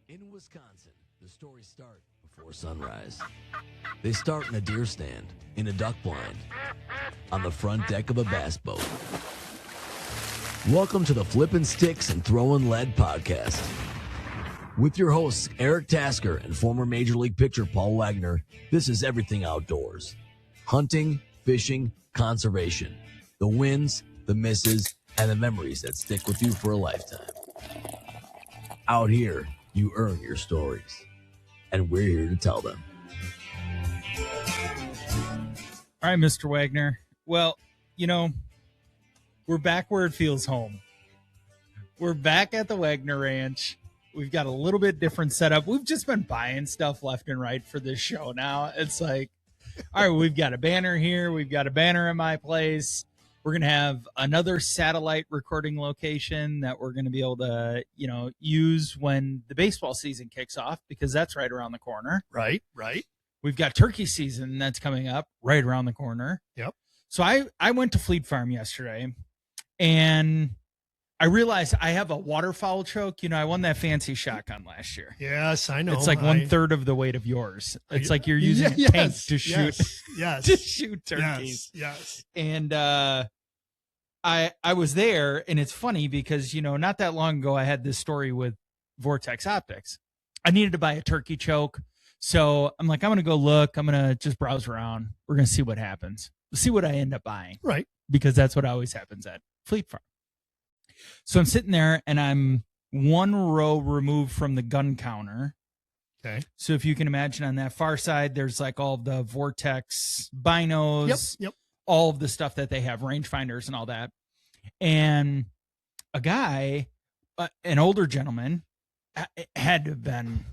In Wisconsin, the stories start before sunrise. They start in a deer stand, in a duck blind, on the front deck of a bass boat. Welcome to the Flippin' Sticks and Throwin' Lead podcast. With your hosts, Eric Tasker and former Major League pitcher Paul Wagner, this is everything outdoors. Hunting, fishing, conservation. The wins, the misses, and the memories that stick with you for a lifetime. Out here, you earn your stories, and we're here to tell them. All right, Mr. Wagner. Well, we're back where it feels home. We're back at the Wagner Ranch. We've got a little bit different setup. We've just been buying stuff left and right for this show now. It's like, all right, we've got a banner here. We've got a banner in my place. We're going to have another satellite recording location that we're going to be able to, use when the baseball season kicks off, because that's right around the corner. Right. We've got turkey season that's coming up right around the corner. Yep. So I went to Fleet Farm yesterday, and I realized I have a waterfowl choke. I won that fancy shotgun last year. Yes, I know. It's like 1/3 of the weight of yours. It's like you're using a tank to shoot, to shoot turkeys. Yes. And I was there, and it's funny because, not that long ago I had this story with Vortex Optics. I needed to buy a turkey choke. So I'm like, I'm going to go look. I'm going to just browse around. We're going to see what happens. See what I end up buying. Right. Because that's what always happens at Fleet Farm. So I'm sitting there, and I'm one row removed from the gun counter. Okay. So if you can imagine, on that far side, there's like all the Vortex binos. Yep. All of the stuff that they have, rangefinders and all that. And a guy, an older gentleman, had to have been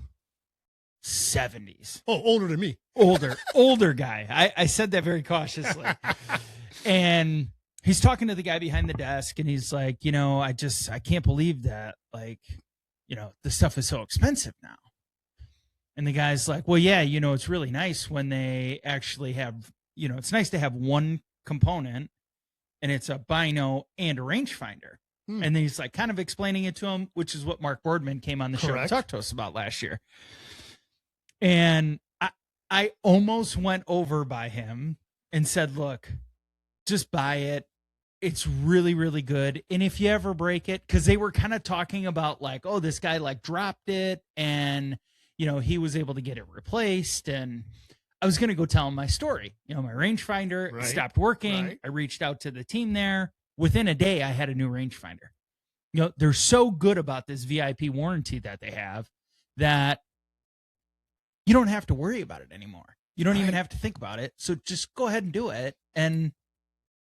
70s. Oh, older than me. Older guy. I said that very cautiously. And he's talking to the guy behind the desk, and he's like, I can't believe that, the stuff is so expensive now. And the guy's like, well, yeah, it's really nice when they actually have, it's nice to have one component, and it's a bino and a rangefinder. And then he's like kind of explaining it to him, which is what Mark Boardman came on the show to talk to us about last year. And I almost went over by him and said, look, just buy it. It's really, really good. And if you ever break it, because they were kind of talking about like, oh, this guy dropped it, and, he was able to get it replaced. And I was going to go tell him my story. My rangefinder stopped working. Right. I reached out to the team there. Within a day, I had a new rangefinder. They're so good about this VIP warranty that they have that you don't have to worry about it anymore. You don't even have to think about it. So just go ahead and do it, and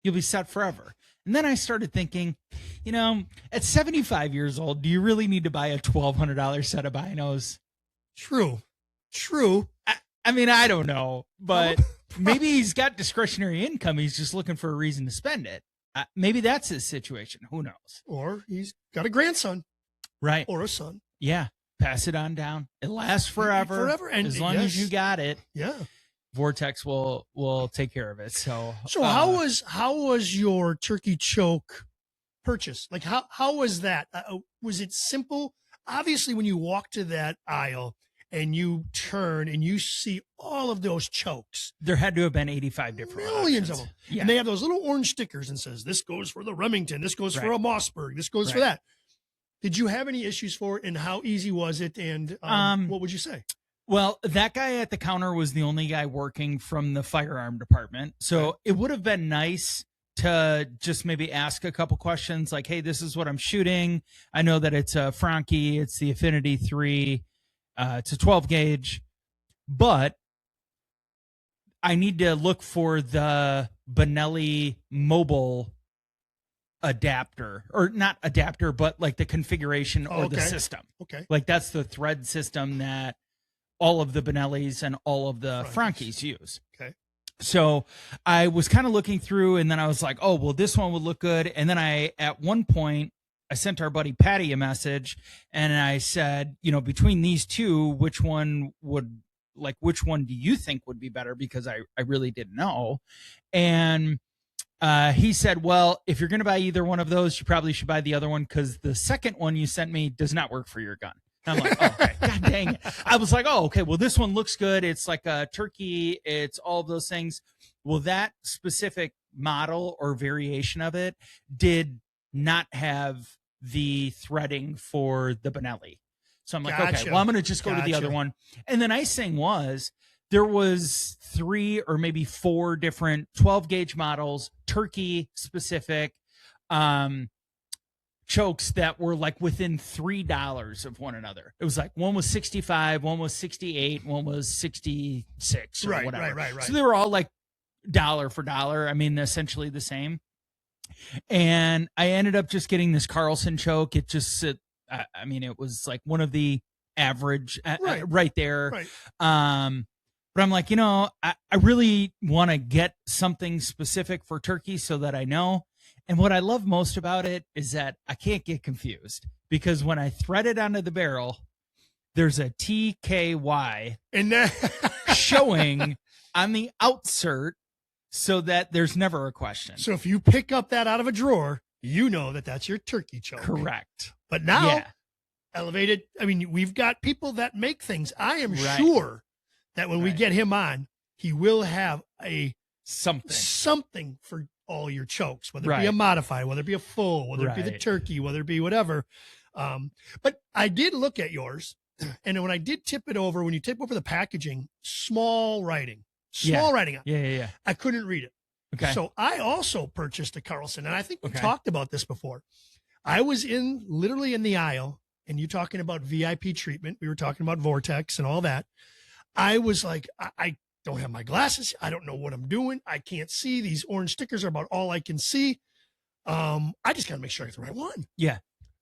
you'll be set forever. And then I started thinking, at 75 years old, do you really need to buy a $1,200 set of binos? True. I mean, I don't know, but maybe he's got discretionary income. He's just looking for a reason to spend it. Maybe that's his situation. Who knows? Or he's got a grandson. Right. Or a son. Yeah. Pass it on down. It lasts forever. And as long as you got it. Yeah. Vortex will take care of it. So how was your turkey choke purchase? Like how was that? Was it simple? Obviously, when you walk to that aisle and you turn and you see all of those chokes, there had to have been 85 different millions options. of them. Yeah. And they have those little orange stickers and says, this goes for the Remington, this goes for a Mossberg, this goes for that. Did you have any issues for it, and how easy was it? And what would you say? Well, that guy at the counter was the only guy working from the firearm department. So it would have been nice to just maybe ask a couple questions like, hey, this is what I'm shooting. I know that it's a Franke. It's the Affinity 3. It's a 12 gauge. But I need to look for the Benelli mobile adapter, or not adapter, but like the configuration or the system. Okay. Like that's the thread system that all of the Benellis and all of the Frankes use. Okay. So I was kind of looking through, and then I was like, oh, well, this one would look good. And then at one point, I sent our buddy Patty a message, and I said, between these two, which one do you think would be better? Because I really didn't know. And he said, well, if you're going to buy either one of those, you probably should buy the other one, because the second one you sent me does not work for your gun. And I'm like, oh, okay. God dang it. I was like, oh, okay, well, this one looks good. It's like a turkey. It's all of those things. Well, that specific model or variation of it did not have the threading for the Benelli. So I'm like, okay, well, I'm going to just go to the other one. And the nice thing was there was 3 or maybe 4 different 12 gauge models, turkey specific, chokes that were like within $3 of one another. It was like one was 65, one was 68, one was 66 or whatever. Right. So they were all like dollar for dollar. I mean, essentially the same. And I ended up just getting this Carlson choke. It just, I mean, it was like one of the average right there. Right. But I'm like, I really want to get something specific for turkey so that I know. And what I love most about it is that I can't get confused because when I thread it onto the barrel, there's a TKY and that showing on the outsert so that there's never a question. So if you pick up that out of a drawer, you know that that's your turkey choke. Correct. But now, elevated, I mean, we've got people that make things. I am sure that when we get him on, he will have a something for all your chokes, whether it be a modified, whether it be a full, whether it be the turkey, whether it be whatever. But I did look at yours, and when I did tip it over, when you tip over the packaging, small writing on it. I couldn't read it. Okay. So I also purchased a Carlson, and I think we talked about this before. I was literally in the aisle, and you talking about VIP treatment. We were talking about Vortex and all that. I was like, I don't have my glasses. I don't know what I'm doing. I can't see. These orange stickers are about all I can see. I just got to make sure I get the right one. Yeah.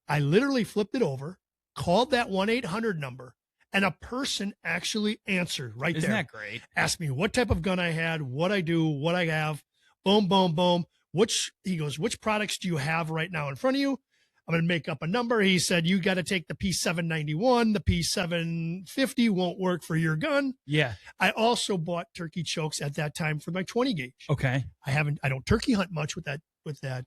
I literally flipped it over, called that 1-800 number, and a person actually answered right there. Isn't that great? Asked me what type of gun I had, what I do, what I have. Boom, boom, boom. He goes, which products do you have right now in front of you? I'm going to make up a number. He said, you got to take the P791. The P750 won't work for your gun. Yeah. I also bought turkey chokes at that time for my 20 gauge. Okay. I don't turkey hunt much with that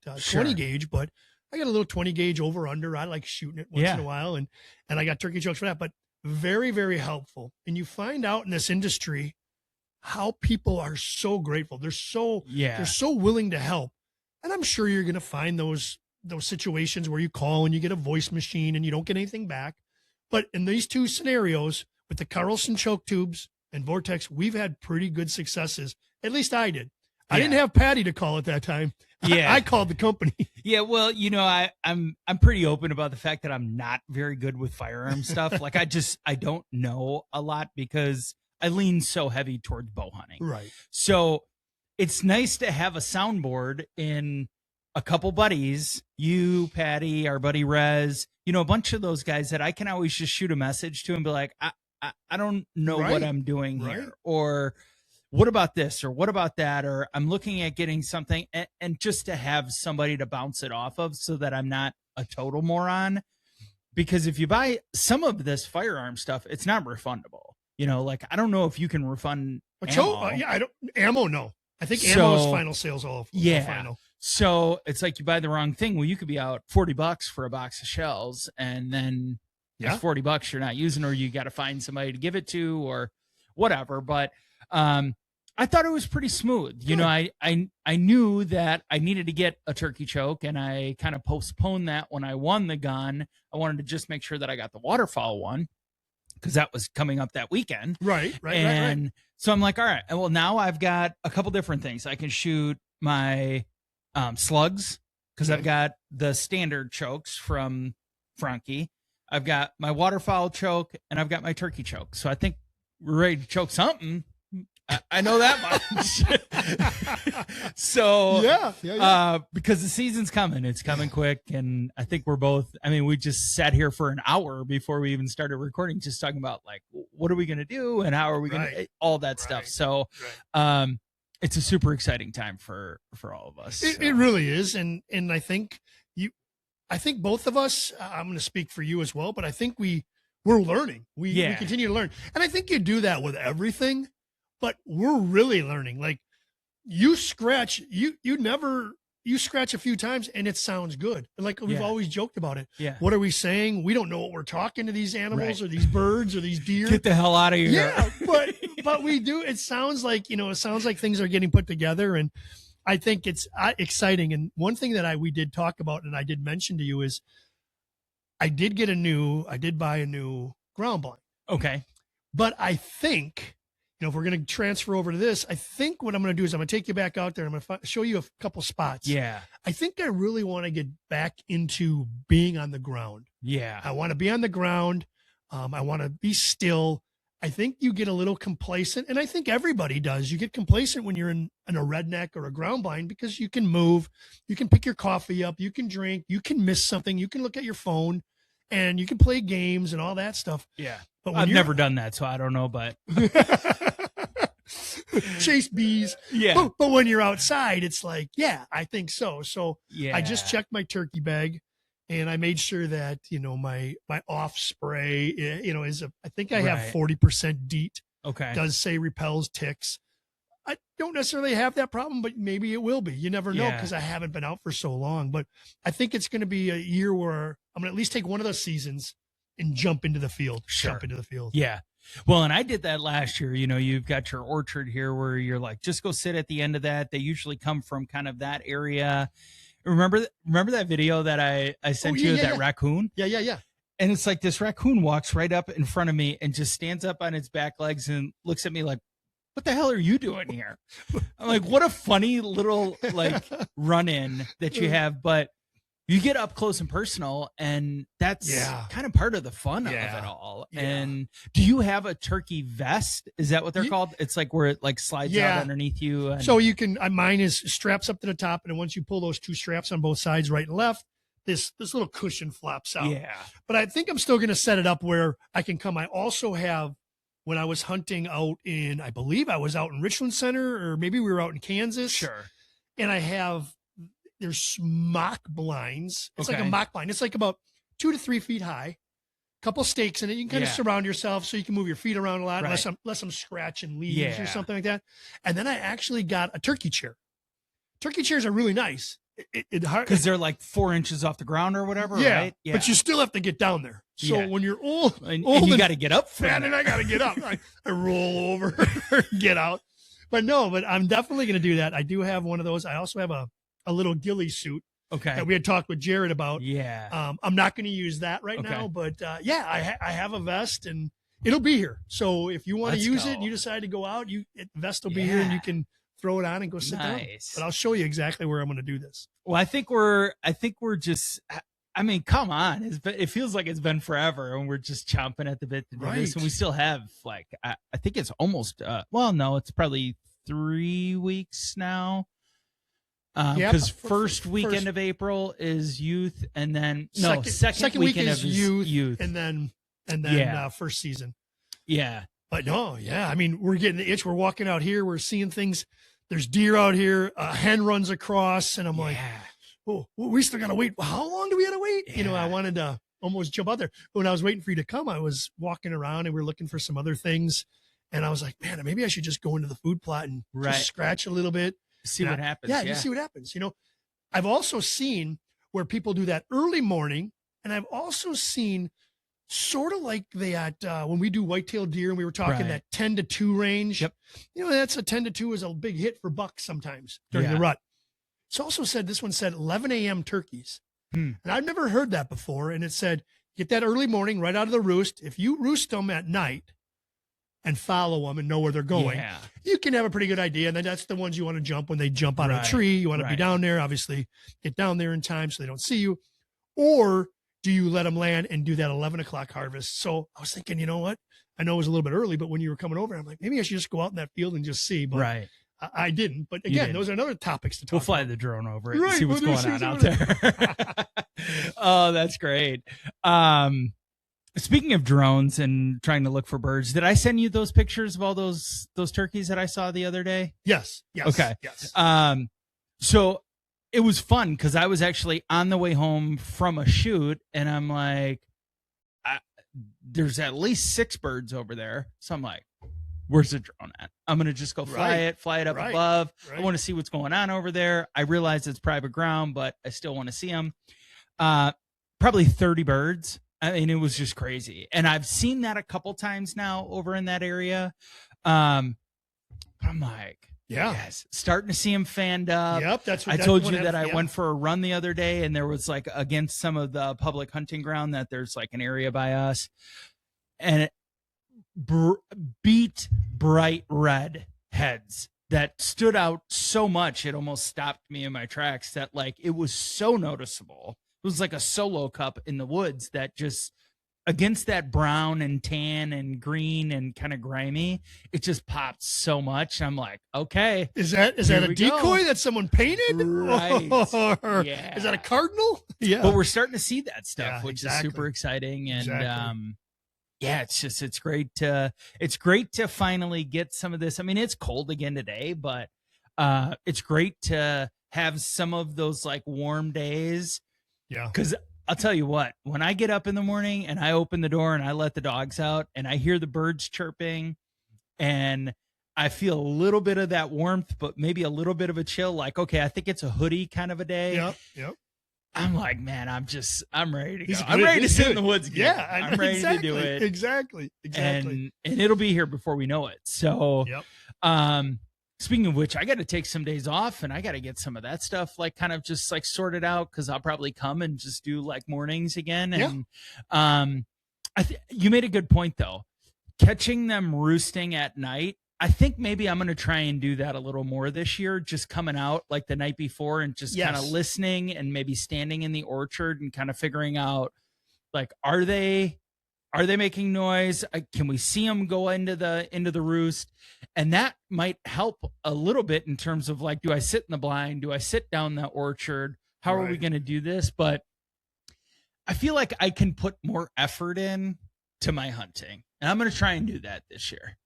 20 gauge, but I got a little 20 gauge over under. I like shooting it once in a while. And I got turkey chokes for that, but very, very helpful. And you find out in this industry how people are so grateful. They're so willing to help. And I'm sure you're going to find those situations where you call and you get a voice machine and you don't get anything back. But in these 2 scenarios with the Carlson choke tubes and Vortex, we've had pretty good successes. At least I did. I didn't have Patty to call at that time. Yeah. I called the company. Yeah. Well, I'm pretty open about the fact that I'm not very good with firearm stuff. Like I don't know a lot because I lean so heavy towards bow hunting. Right. So it's nice to have a soundboard in a couple buddies, you, Patty, our buddy Rez, a bunch of those guys that I can always just shoot a message to and be like, I don't know what I'm doing here. Or what about this? Or what about that? Or I'm looking at getting something and just to have somebody to bounce it off of so that I'm not a total moron. Because if you buy some of this firearm stuff, it's not refundable. Like I don't know if you can refund ammo. Ammo, no. I think ammo's final sales all final. So it's like you buy the wrong thing. Well, you could be out $40 for a box of shells, and then it's $40 you're not using, or you got to find somebody to give it to, or whatever. But I thought it was pretty smooth. I knew that I needed to get a turkey choke, and I kind of postponed that when I won the gun. I wanted to just make sure that I got the waterfowl one because that was coming up that weekend. Right. So I'm like, all right, well, now I've got a couple different things. I can shoot my slugs because I've got the standard chokes from Frankie. I've got my waterfowl choke and I've got my turkey choke. So I think we're ready to choke something. I know that much. So because the season's coming, it's coming quick. And I think we just sat here for an hour before we even started recording, just talking about like, what are we going to do? And how are we going to, all that stuff. So, it's a super exciting time for all of us. It really is. And I think both of us, I'm going to speak for you as well, but I think we're learning. We continue to learn. And I think you do that with everything, but we're really learning. Like you never you scratch a few times and it sounds good. Like we've always joked about it. Yeah. What are we saying? We don't know what we're talking to these animals Right. or these birds or these deer. Get the hell out of here. Yeah, but we do. It sounds like, it sounds like things are getting put together, and I think it's exciting. And one thing that we did talk about, and I did mention to you, is I did buy a new ground blind. Okay. But I think, if we're going to transfer over to this, I think what I'm going to do is I'm going to take you back out there. I'm going to show you a couple spots. Yeah. I think I really want to get back into being on the ground. Yeah. I want to be on the ground. I want to be still. I think you get a little complacent, and I think everybody does. You get complacent when you're in a redneck or a ground blind because you can move, you can pick your coffee up, you can drink, you can miss something, you can look at your phone, and you can play games and all that stuff. Yeah. But when I've never done that, so I don't know, but chase bees. yeah. But when you're outside, it's like, yeah, I think so. So Yeah. I just checked my turkey bag, and I made sure that, my off spray, I think I have 40% DEET. Okay. Does say repels ticks. I don't necessarily have that problem, but maybe it will be. You never know, because I haven't been out for so long. But I think it's going to be a year where I'm going to at least take one of those seasons and jump into the field. Sure. Jump into the field. Yeah. Well, and I did that last year. You've got your orchard here where you're like, just go sit at the end of that. They usually come from kind of that area. Remember that video that I sent you of that raccoon? Yeah. And it's like this raccoon walks right up in front of me and just stands up on its back legs and looks at me like, what the hell are you doing here? I'm like, what a funny little run in that you have. But you get up close and personal, and that's kind of part of the fun of it all. Yeah. And do you have a turkey vest? Is that what they're called? It's like where it slides out underneath you. And... So you can, mine is straps up to the top. And then once you pull those two straps on both sides, right and left, this little cushion flops out. Yeah. But I think I'm still going to set it up where I can come. I also have, when I was hunting out in, I believe I was out in Richland Center, or maybe we were out in Kansas. Sure. And there's mock blinds. It's like Okay. a mock blind. It's like about 2 to 3 feet high. Couple stakes in it. You can kind of surround yourself so you can move your feet around a lot, Right. unless I'm scratching leaves or something like that. And then I actually got a turkey chair. Turkey chairs are really nice. Because they're like 4 inches off the ground or whatever, yeah, right? Yeah. but you still have to get down there. So when you're old and you got to get up from fat, and I got to get up. I roll over, get out. But I'm definitely going to do that. I do have one of those. I also have a little ghillie suit that we had talked with Jared about. Yeah. I'm not going to use that right now, but I have a vest, and it'll be here. So if you want to use it and you decide to go out, the vest will be here, and you can throw it on and go sit down. But I'll show you exactly where I'm going to do this. Well, I think we're just, I mean, come on. It feels like it's been forever, and we're just chomping at the bit to do this. And we still have I think it's almost, no, it's probably 3 weeks now. Because first weekend of April is youth, and then second weekend is of youth, and then first season. Yeah. But I mean, we're getting the itch. We're walking out here. We're seeing things. There's deer out here. A hen runs across, and I'm like, oh, we still got to wait. How long do we got to wait? Yeah. I wanted to almost jump out there. But when I was waiting for you to come, I was walking around, and we were looking for some other things. And I was like, man, maybe I should just go into the food plot and just scratch a little bit. See what happens. Yeah, just see what happens. I've also seen where people do that early morning, and I've also seen sort of like when we do whitetail deer, and we were talking that 10 to 2 range. Yep. That's a 10 to 2 is a big hit for bucks sometimes during the rut. It's also this one said 11 a.m. turkeys. And I've never heard that before. And it said, get that early morning right out of the roost. If you roost them at night and follow them and know where they're going, you can have a pretty good idea. And then that's the ones you want to jump when they jump out of a tree. You want to be down there, obviously get down there in time so they don't see you. Or do you let them land and do that 11 o'clock harvest? So I was thinking, you know what? I know it was a little bit early, but when you were coming over, I'm like, maybe I should just go out in that field and just see. But I didn't. But again, those are another topics to talk about. We'll fly the drone over it and see what's going on out there. Oh, that's great. Speaking of drones and trying to look for birds, did I send you those pictures of all those turkeys that I saw the other day? Yes. Okay. Yes. So it was fun because I was actually on the way home from a shoot, and I'm like, there's at least 6 birds over there. So I'm like, where's the drone at? I'm going to just go fly it up above. I want to see what's going on over there. I realize it's private ground, but I still want to see them. Probably 30 birds. I mean, it was just crazy. And I've seen that a couple times now over in that area. I'm like, yes, starting to see them fanned up. Yep, that's what I told you that I went for a run the other day, and there was like against some of the public hunting ground that there's like an area by us, and it beat bright red heads that stood out so much it almost stopped me in my tracks. That like it was so noticeable. It was like a solo cup in the woods that just against that brown and tan and green and kind of grimy, it just popped so much. I'm like, okay, is that a decoy that someone painted? Right. Or yeah. Is that a cardinal? Yeah. But we're starting to see that stuff, which exactly. is super exciting. And yeah, it's great to finally get some of this. I mean, it's cold again today, but it's great to have some of those like warm days. Yeah. Because I'll tell you what, when I get up in the morning and I open the door and I let the dogs out and I hear the birds chirping and I feel a little bit of that warmth, but maybe a little bit of a chill, like, okay, I think it's a hoodie kind of a day. Yep. I'm like, man, I'm ready to go. I'm ready to sit in the woods again. Yeah, I'm ready to do it. Exactly. And it'll be here before we know it. So, speaking of which, I got to take some days off and I got to get some of that stuff like kind of just like sorted out because I'll probably come and just do like mornings again. And you made a good point though. Catching them roosting at night. I think maybe I'm going to try and do that a little more this year, just coming out like the night before and just kind of listening and maybe standing in the orchard and kind of figuring out like, are they making noise? Can we see them go into the roost? And that might help a little bit in terms of like, do I sit in the blind? Do I sit down the orchard? How are we going to do this? But I feel like I can put more effort in to my hunting, and I'm going to try and do that this year.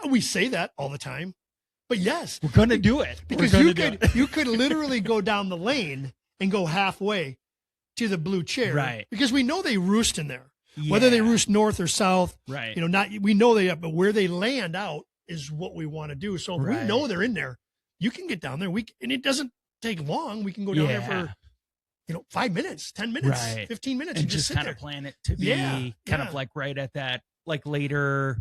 We say that all the time, but yes, we're going to do it because you could literally go down the lane and go halfway to the blue chair, right? Because we know they roost in there. Yeah. Whether they roost north or south, right? We know they, but where they land out is what we want to do. So if we know they're in there, you can get down there. And it doesn't take long. We can go down there for, 5 minutes, 10 minutes, 15 minutes, and just kind of plan it to be kind of like right at that, like later,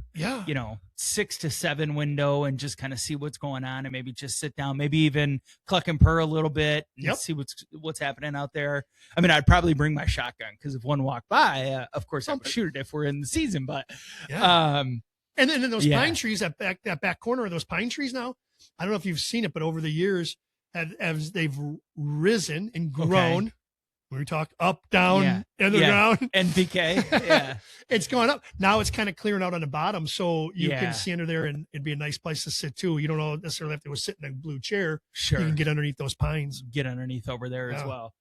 6 to 7 window, and just kind of see what's going on, and maybe just sit down, maybe even cluck and purr a little bit and see what's happening out there. I mean, I'd probably bring my shotgun because if one walked by, of course I would shoot it if we're in the season. But and then those pine trees, that back corner of those pine trees now, I don't know if you've seen it, but over the years, as they've risen and grown. We talk up, down, underground. NPK. It's going up. Now it's kind of clearing out on the bottom. So you can see under there, and it'd be a nice place to sit too. You don't necessarily have to go sit in a blue chair. Sure. You can get underneath those pines. Get underneath over there as well.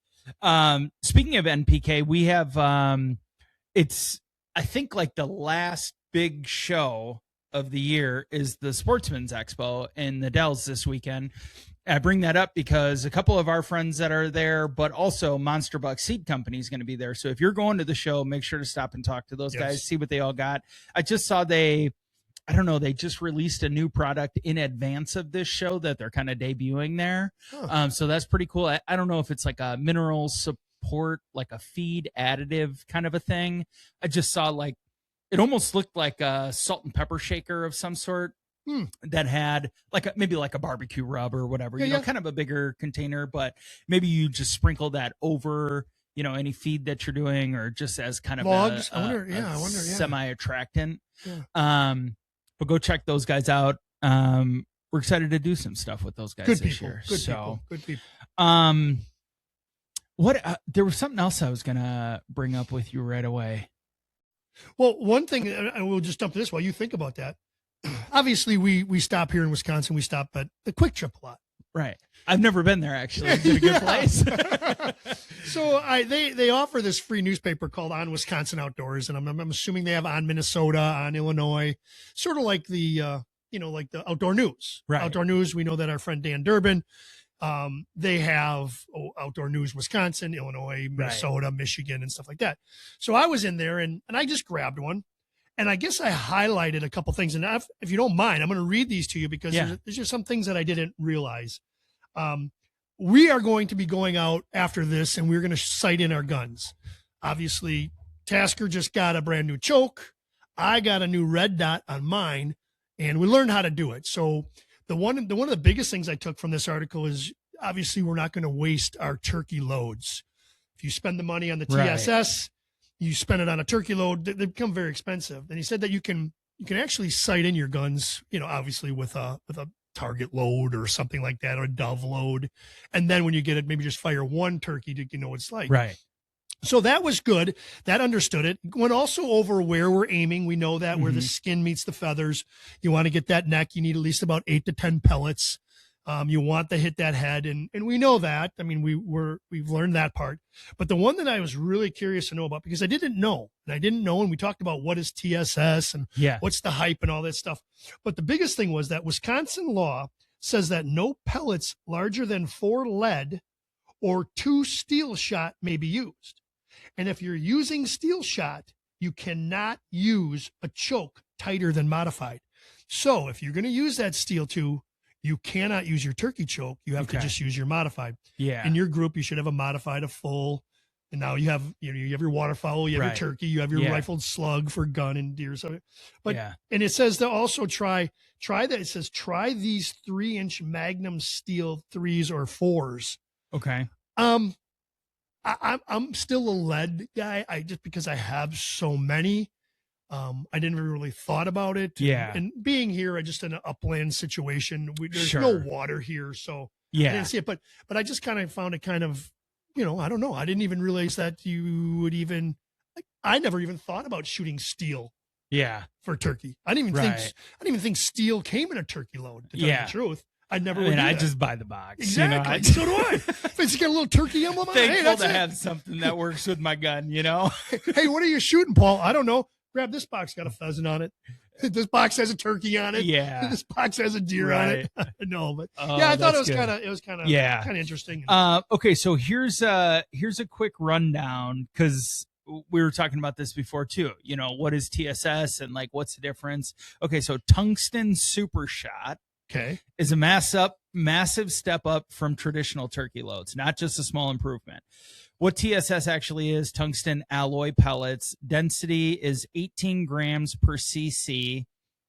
Speaking of NPK, we have, it's, I think like the last big show of the year is the Sportsman's Expo in the Dells this weekend. I bring that up because a couple of our friends that are there, but also Monster Buck Seed Company is going to be there. So if you're going to the show, make sure to stop and talk to those guys, see what they all got. I just saw they just released a new product in advance of this show that they're kind of debuting there. So that's pretty cool. I don't know if it's like a mineral support, like a feed additive kind of a thing. I just saw like, it almost looked like a salt and pepper shaker of some sort. That had maybe like a barbecue rub or whatever, kind of a bigger container, but maybe you just sprinkle that over, any feed that you're doing, or just as kind of logs. semi-attractant. But go check those guys out. We're excited to do some stuff with those guys this year. Good people. There was something else I was gonna bring up with you right away. Well, one thing, and we'll just dump this while you think about that. Obviously, we stop here in Wisconsin. We stop at the Quick Trip a lot. Right. I've never been there, actually. It's a good place. So they offer this free newspaper called On Wisconsin Outdoors, and I'm assuming they have On Minnesota, On Illinois, sort of like the like the Outdoor News. Right. Outdoor News. We know that our friend Dan Durbin, they have Outdoor News Wisconsin, Illinois, Minnesota, Michigan, and stuff like that. So I was in there and I just grabbed one. And I guess I highlighted a couple things. And if you don't mind, I'm going to read these to you because there's just some things that I didn't realize. We are going to be going out after this, and we're going to sight in our guns. Obviously, Tasker just got a brand new choke. I got a new red dot on mine, and we learned how to do it. So one of the biggest things I took from this article is obviously we're not going to waste our turkey loads. If you spend the money on the TSS, you spend it on a turkey load, they become very expensive. And he said that you can actually sight in your guns, obviously with a target load or something like that, or a dove load. And then when you get it, maybe just fire one turkey to what it's like. Right. So that was good. That understood it. Went also over where we're aiming. We know that where the skin meets the feathers, you want to get that neck. You need at least about 8 to 10 pellets. You want to hit that head, and we know that. I mean, we've learned that part. But the one that I was really curious to know about, because I didn't know, and we talked about what is TSS and what's the hype and all that stuff. But the biggest thing was that Wisconsin law says that no pellets larger than 4 lead or 2 steel shot may be used. And if you're using steel shot, you cannot use a choke tighter than modified. So if you're going to use that steel 2, you cannot use your turkey choke. You have to just use your modified. Yeah. In your group, you should have a modified, a full. And now you have your waterfowl, you have your turkey, you have your rifled slug for gun and deer. So, and it says to also try that. It says try these 3-inch Magnum steel 3s or 4s. Okay. I'm still a lead guy. Just because I have so many. I didn't really thought about it. Yeah. And being here, I just in an upland situation, there's no water here. So I didn't see it, but I just kind of found it kind of, I don't know. I didn't even realize that you would even, I never even thought about shooting steel. Yeah. For turkey. I didn't even think steel came in a turkey load, to tell you the truth. I just buy the box. Exactly. So do I. If it's got a little turkey emblem on it, hey, that's to have something that works with my gun, Hey, what are you shooting, Paul? I don't know. Grab this box, got a pheasant on it. This box has a turkey on it. Yeah. This box has a deer on it. No, but I thought it was kind of interesting. Okay, so here's a quick rundown, because we were talking about this before too. What is TSS and what's the difference? Okay, so tungsten super shot is a massive step up from traditional turkey loads, not just a small improvement. What TSS actually is, tungsten alloy pellets. Density is 18 grams per cc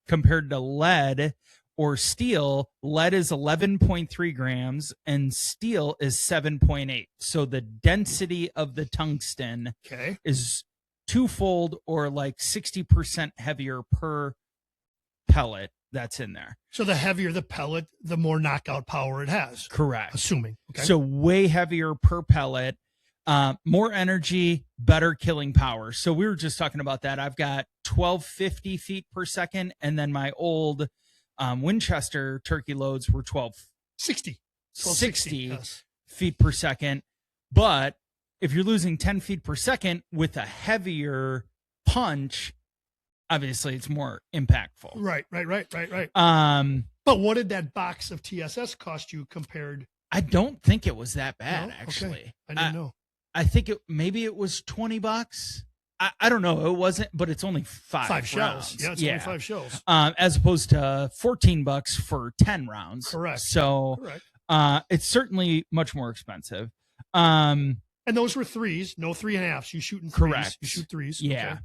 compared to lead or steel. Lead is 11.3 grams and steel is 7.8. So the density of the tungsten is twofold, or 60% heavier per pellet that's in there. So the heavier the pellet, the more knockout power it has. Correct. Assuming. Okay. So way heavier per pellet. More energy, better killing power. So we were just talking about that. I've got 1250 feet per second, and then my old Winchester turkey loads were 1260 feet per second. But if you're losing 10 feet per second with a heavier punch, obviously it's more impactful. Right. But what did that box of TSS cost you compared? I don't think it was that bad, actually. Okay. I didn't know. I think maybe it was $20. I don't know. It wasn't, but it's only 5 shells. rounds. Yeah, it's only 5 shells. As opposed to $14 for 10 rounds. Correct. So it's certainly much more expensive. And those were 3s, no 3.5s. You shoot in 3s. Correct. You shoot 3s. Yeah.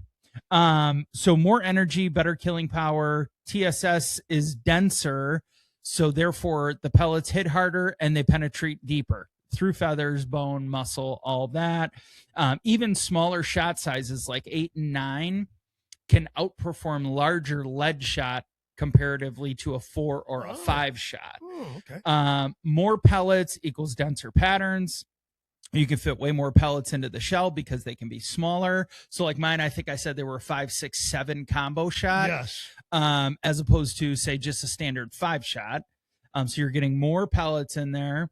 Okay. So more energy, better killing power. TSS is denser, so therefore the pellets hit harder and they penetrate deeper through feathers, bone, muscle, all that. Even smaller shot sizes like 8 and 9 can outperform larger lead shot comparatively to a 4 or a 5 shot. Oh, okay. More pellets equals denser patterns. You can fit way more pellets into the shell because they can be smaller. So like mine, I think I said they were a 5, 6, 7 combo shot. Yes. As opposed to, say, just a standard 5 shot. So you're getting more pellets in there.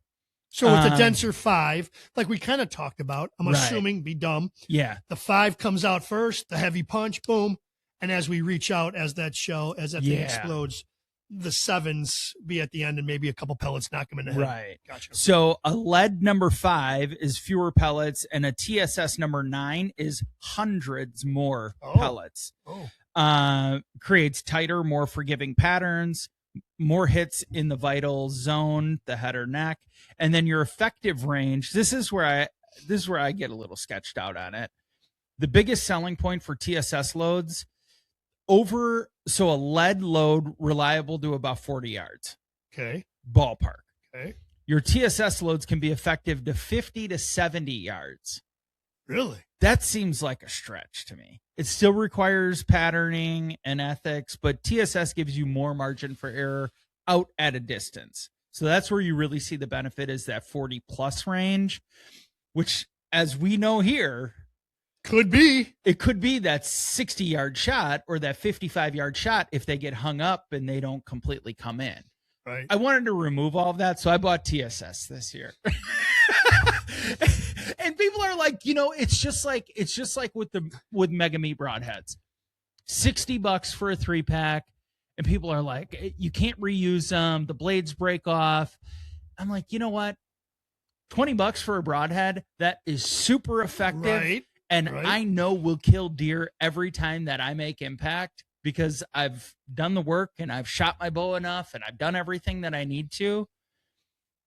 So with the denser 5, like we kind of talked about, I'm assuming, be dumb. Yeah. The 5 comes out first, the heavy punch, boom. And as we reach out, as that thing explodes, the 7s be at the end and maybe a couple pellets knock them in the head. Right. Gotcha. So a lead number 5 is fewer pellets, and a TSS number 9 is hundreds more pellets. creates tighter, more forgiving patterns, more hits in the vital zone, the head or neck, and then your effective range. This is where I get a little sketched out on it. The biggest selling point for TSS loads so a lead load reliable to about 40 yards. Okay. Ballpark. Okay. Your TSS loads can be effective to 50 to 70 yards. Really? That seems like a stretch to me. It still requires patterning and ethics, but TSS gives you more margin for error out at a distance. So that's where you really see the benefit, is that 40 plus range, which, as we know here, could be that 60-yard shot or that 55-yard shot if they get hung up and they don't completely come in. Right. I wanted to remove all of that, so I bought TSS this year. And people are like, it's just like with Mega Meat broadheads, $60 for a 3-pack, and people are like, you can't reuse them, the blades break off. I'm like, you know what? $20 for a broadhead that is super effective, right. and I know will kill deer every time that I make impact, because I've done the work and I've shot my bow enough and I've done everything that I need to.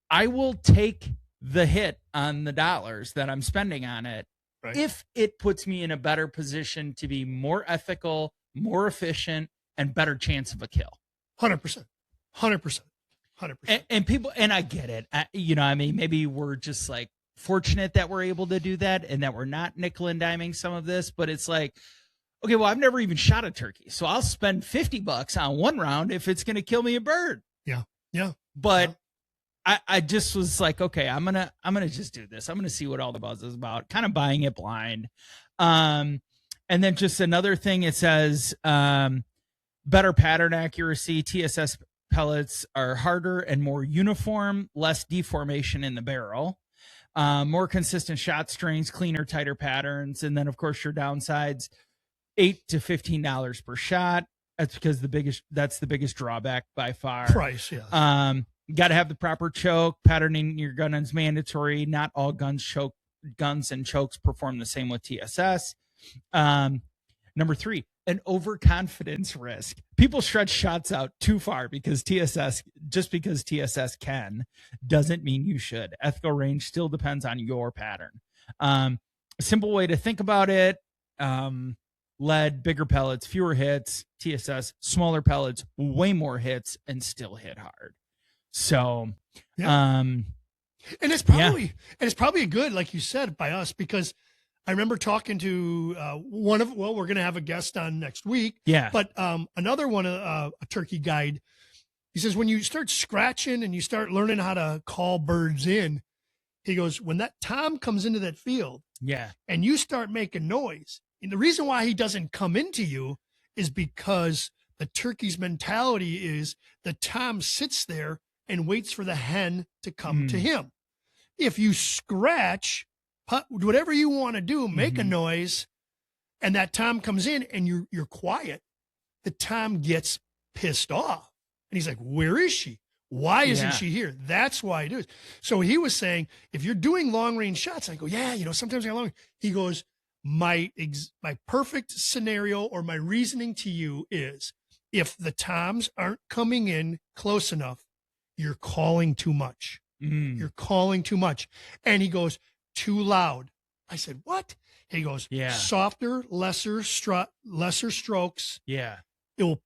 I will take the hit on the dollars that I'm spending on it if it puts me in a better position to be more ethical, more efficient, and better chance of a kill. 100%. 100%. 100%. And people, and I get it. Maybe we're just like fortunate that we're able to do that and that we're not nickel and diming some of this, but it's like, okay, well, I've never even shot a turkey, so I'll spend $50 on one round if it's going to kill me a bird. Yeah. Yeah. But I just was like, okay, I'm gonna just do this. I'm gonna see what all the buzz is about. Kind of buying it blind. And then just another thing, it says better pattern accuracy. TSS pellets are harder and more uniform, less deformation in the barrel, more consistent shot strings, cleaner, tighter patterns, and then of course your downsides, $8 to $15 per shot. That's because that's the biggest drawback by far. Price, yeah. Got to have the proper choke. Patterning your gun is mandatory. Not all guns and chokes perform the same with TSS. Number 3, an overconfidence risk. People stretch shots out too far because TSS can, doesn't mean you should. Ethical range still depends on your pattern. A simple way to think about it, lead, bigger pellets, fewer hits. TSS, smaller pellets, way more hits, and still hit hard. So, yeah. And it's probably a good, like you said, by us, because I remember talking to we're going to have a guest on next week. Yeah. But another one, a turkey guide, he says, when you start scratching and you start learning how to call birds in, he goes, when that tom comes into that field, and you start making noise, and the reason why he doesn't come into you is because the turkey's mentality is the tom sits there and waits for the hen to come to him. If you scratch, whatever you want to do, make a noise, and that tom comes in and you're quiet, the tom gets pissed off. And he's like, where is she? Why isn't she here? That's why it is. So he was saying, if you're doing long range shots, I go, sometimes I got long. He goes, my perfect scenario or my reasoning to you is, if the toms aren't coming in close enough, you're calling too much. You're calling too much. And he goes, too loud. I said, what? He goes, softer, lesser strokes. Yeah. It will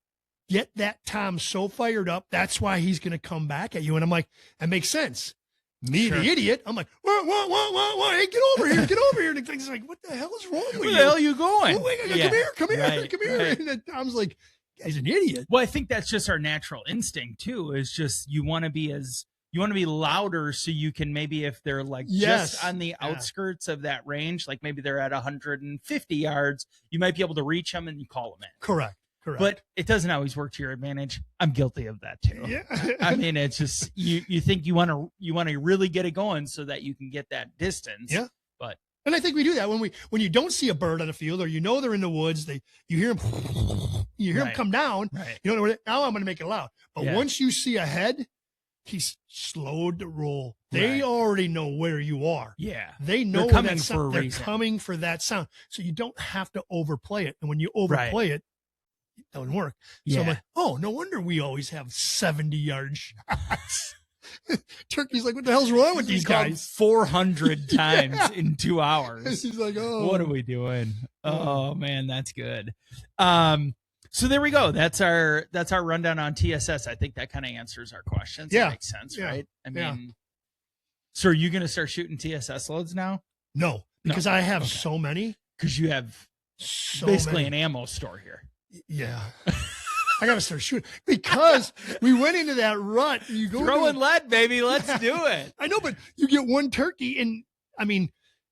get that tom so fired up. That's why he's going to come back at you. And I'm like, that makes sense. Me, the idiot, I'm like, what? Hey, get over here. Get over here. And he's like, what the hell is wrong with you? Where the hell are you going? Come here. Right. And Tom's like, he's an idiot. Well, I think that's just our natural instinct too, is just you want to be louder, so you can, maybe if they're like just on the outskirts of that range, like maybe they're at 150 yards, you might be able to reach them and you call them in. Correct. But it doesn't always work to your advantage. I'm guilty of that too. Yeah. I mean, it's just you think you want to really get it going so that you can get that distance. Yeah. And I think we do that when you don't see a bird on a field, or they're in the woods, you hear them, them come down. Right. You know, now I'm going to make it loud. But once you see a head, he's slowed to roll. They already know where you are. Yeah. They know they're coming for a reason. They're coming for that sound. So you don't have to overplay it. And when you overplay it, that wouldn't work. Yeah. So I'm like, oh, no wonder we always have 70-yard shots. Turkey's like, what the hell's wrong with these guys? 400 times in 2 hours. He's like, oh, What are we doing? Oh man, that's good. So there we go. That's our rundown on TSS. I think that kind of answers our questions. Yeah. That makes sense, Yeah. right? I Yeah. mean, so are you going to start shooting TSS loads now? No, because I have so many. Because you have So basically many. an ammo store here. Yeah. I got to start shooting because we went into that rut. You go Throwing lead, baby. Let's do it. I know, but you get one turkey, and I mean,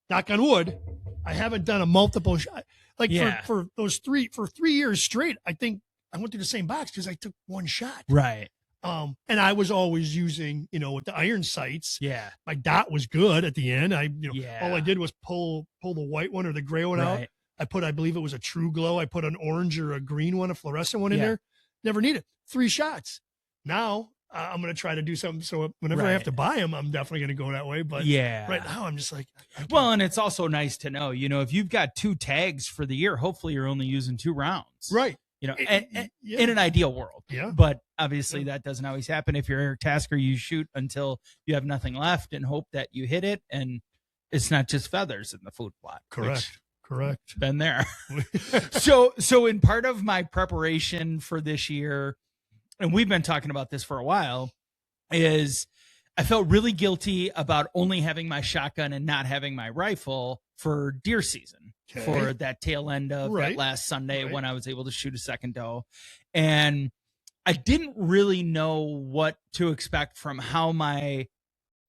knock on wood, I haven't done a multiple shot. Like for 3 years straight, I think I went through the same box because I took one shot. Right. And I was always using, with the iron sights. Yeah. My dot was good at the end. Yeah. All I did was pull the white one or the gray one out. I believe it was a True Glow. I put an orange or a green one, a fluorescent one in there. Never need it. 3 shots. Now I'm going to try to do something. So whenever I have to buy them, I'm definitely going to go that way. But right now I'm just like, well, and it's also nice to know, if you've got 2 tags for the year, hopefully you're only using 2 rounds. Right. In an ideal world. Yeah. But obviously that doesn't always happen. If you're Eric Tasker, you shoot until you have nothing left and hope that you hit it. And it's not just feathers in the food plot. Correct. Been there. So in part of my preparation for this year, and we've been talking about this for a while, is I felt really guilty about only having my shotgun and not having my rifle for deer season, for that tail end of that last Sunday when I was able to shoot a second doe. And I didn't really know what to expect from how my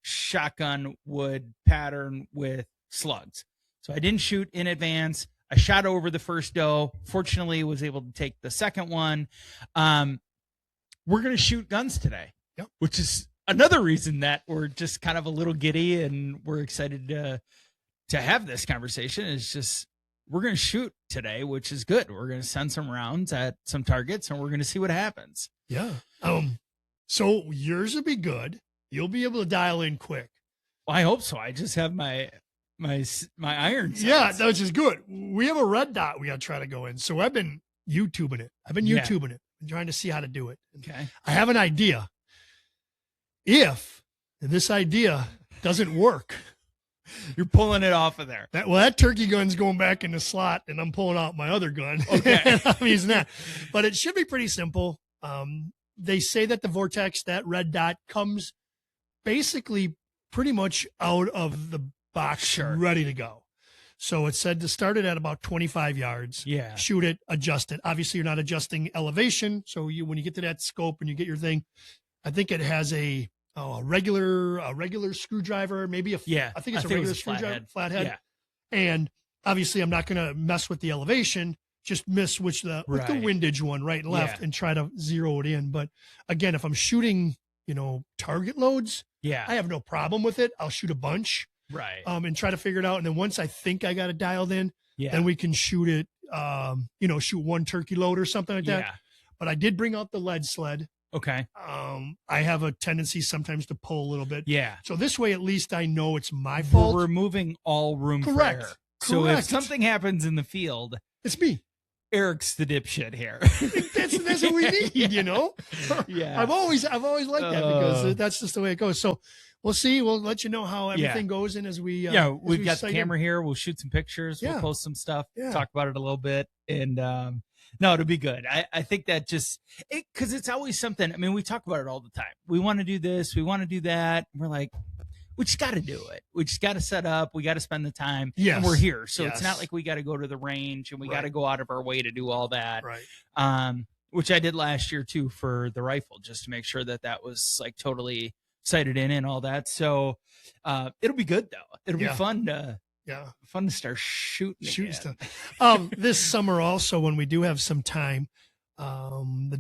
shotgun would pattern with slugs. So I didn't shoot in advance. I shot over the first doe. Fortunately, was able to take the second one. We're going to shoot guns today, which is another reason that we're just kind of a little giddy and we're excited to have this conversation. Is just we're going to shoot today, which is good. We're going to send some rounds at some targets and we're going to see what happens. Yeah. So yours will be good. You'll be able to dial in quick. Well, I hope so. I just have my iron sights. Yeah, that was just good. We have a red dot we got to try to go in. So I've been YouTubing it. I'm trying to see how to do it. Okay. I have an idea. If this idea doesn't work, you're pulling it off of there. That turkey gun's going back in the slot and I'm pulling out my other gun. Okay. I'm using that. But it should be pretty simple. They say that the Vortex, that red dot, comes basically pretty much out of the box, ready to go. So it said to start it at about 25 yards. Yeah. Shoot it, adjust it. Obviously, you're not adjusting elevation. So when you get to that scope and you get your thing, I think it has a regular screwdriver, maybe I think it's a regular screwdriver, flathead. Yeah. And obviously, I'm not going to mess with the elevation. Just miss with the windage one, right and left, and try to zero it in. But again, if I'm shooting, target loads, I have no problem with it. I'll shoot a bunch. Right. And try to figure it out. And then once I think I got it dialed in, then we can shoot it, shoot one turkey load or something like that. But I did bring out the lead sled. Okay. I have a tendency sometimes to pull a little bit. Yeah. So this way, at least I know it's my fault. We're removing all room for error. So if something happens in the field, it's me. Eric's the dipshit here. That's what we need, Yeah. I've always liked that because that's just the way it goes. So we'll see. We'll let you know how everything goes in as we. We've got the camera here. We'll shoot some pictures. We'll post some stuff. Talk about it a little bit, and no, it'll be good. I think that because it's always something. I mean, we talk about it all the time. We want to do this. We want to do that. We're like, we just got to do it. We just got to set up. We got to spend the time. Yes. And we're here. So it's not like we got to go to the range and we got to go out of our way to do all that. Right. Which I did last year too for the rifle, just to make sure that was like totally sighted in and all that. So it'll be good though. It'll be fun to start shooting stuff. This summer also, when we do have some time, my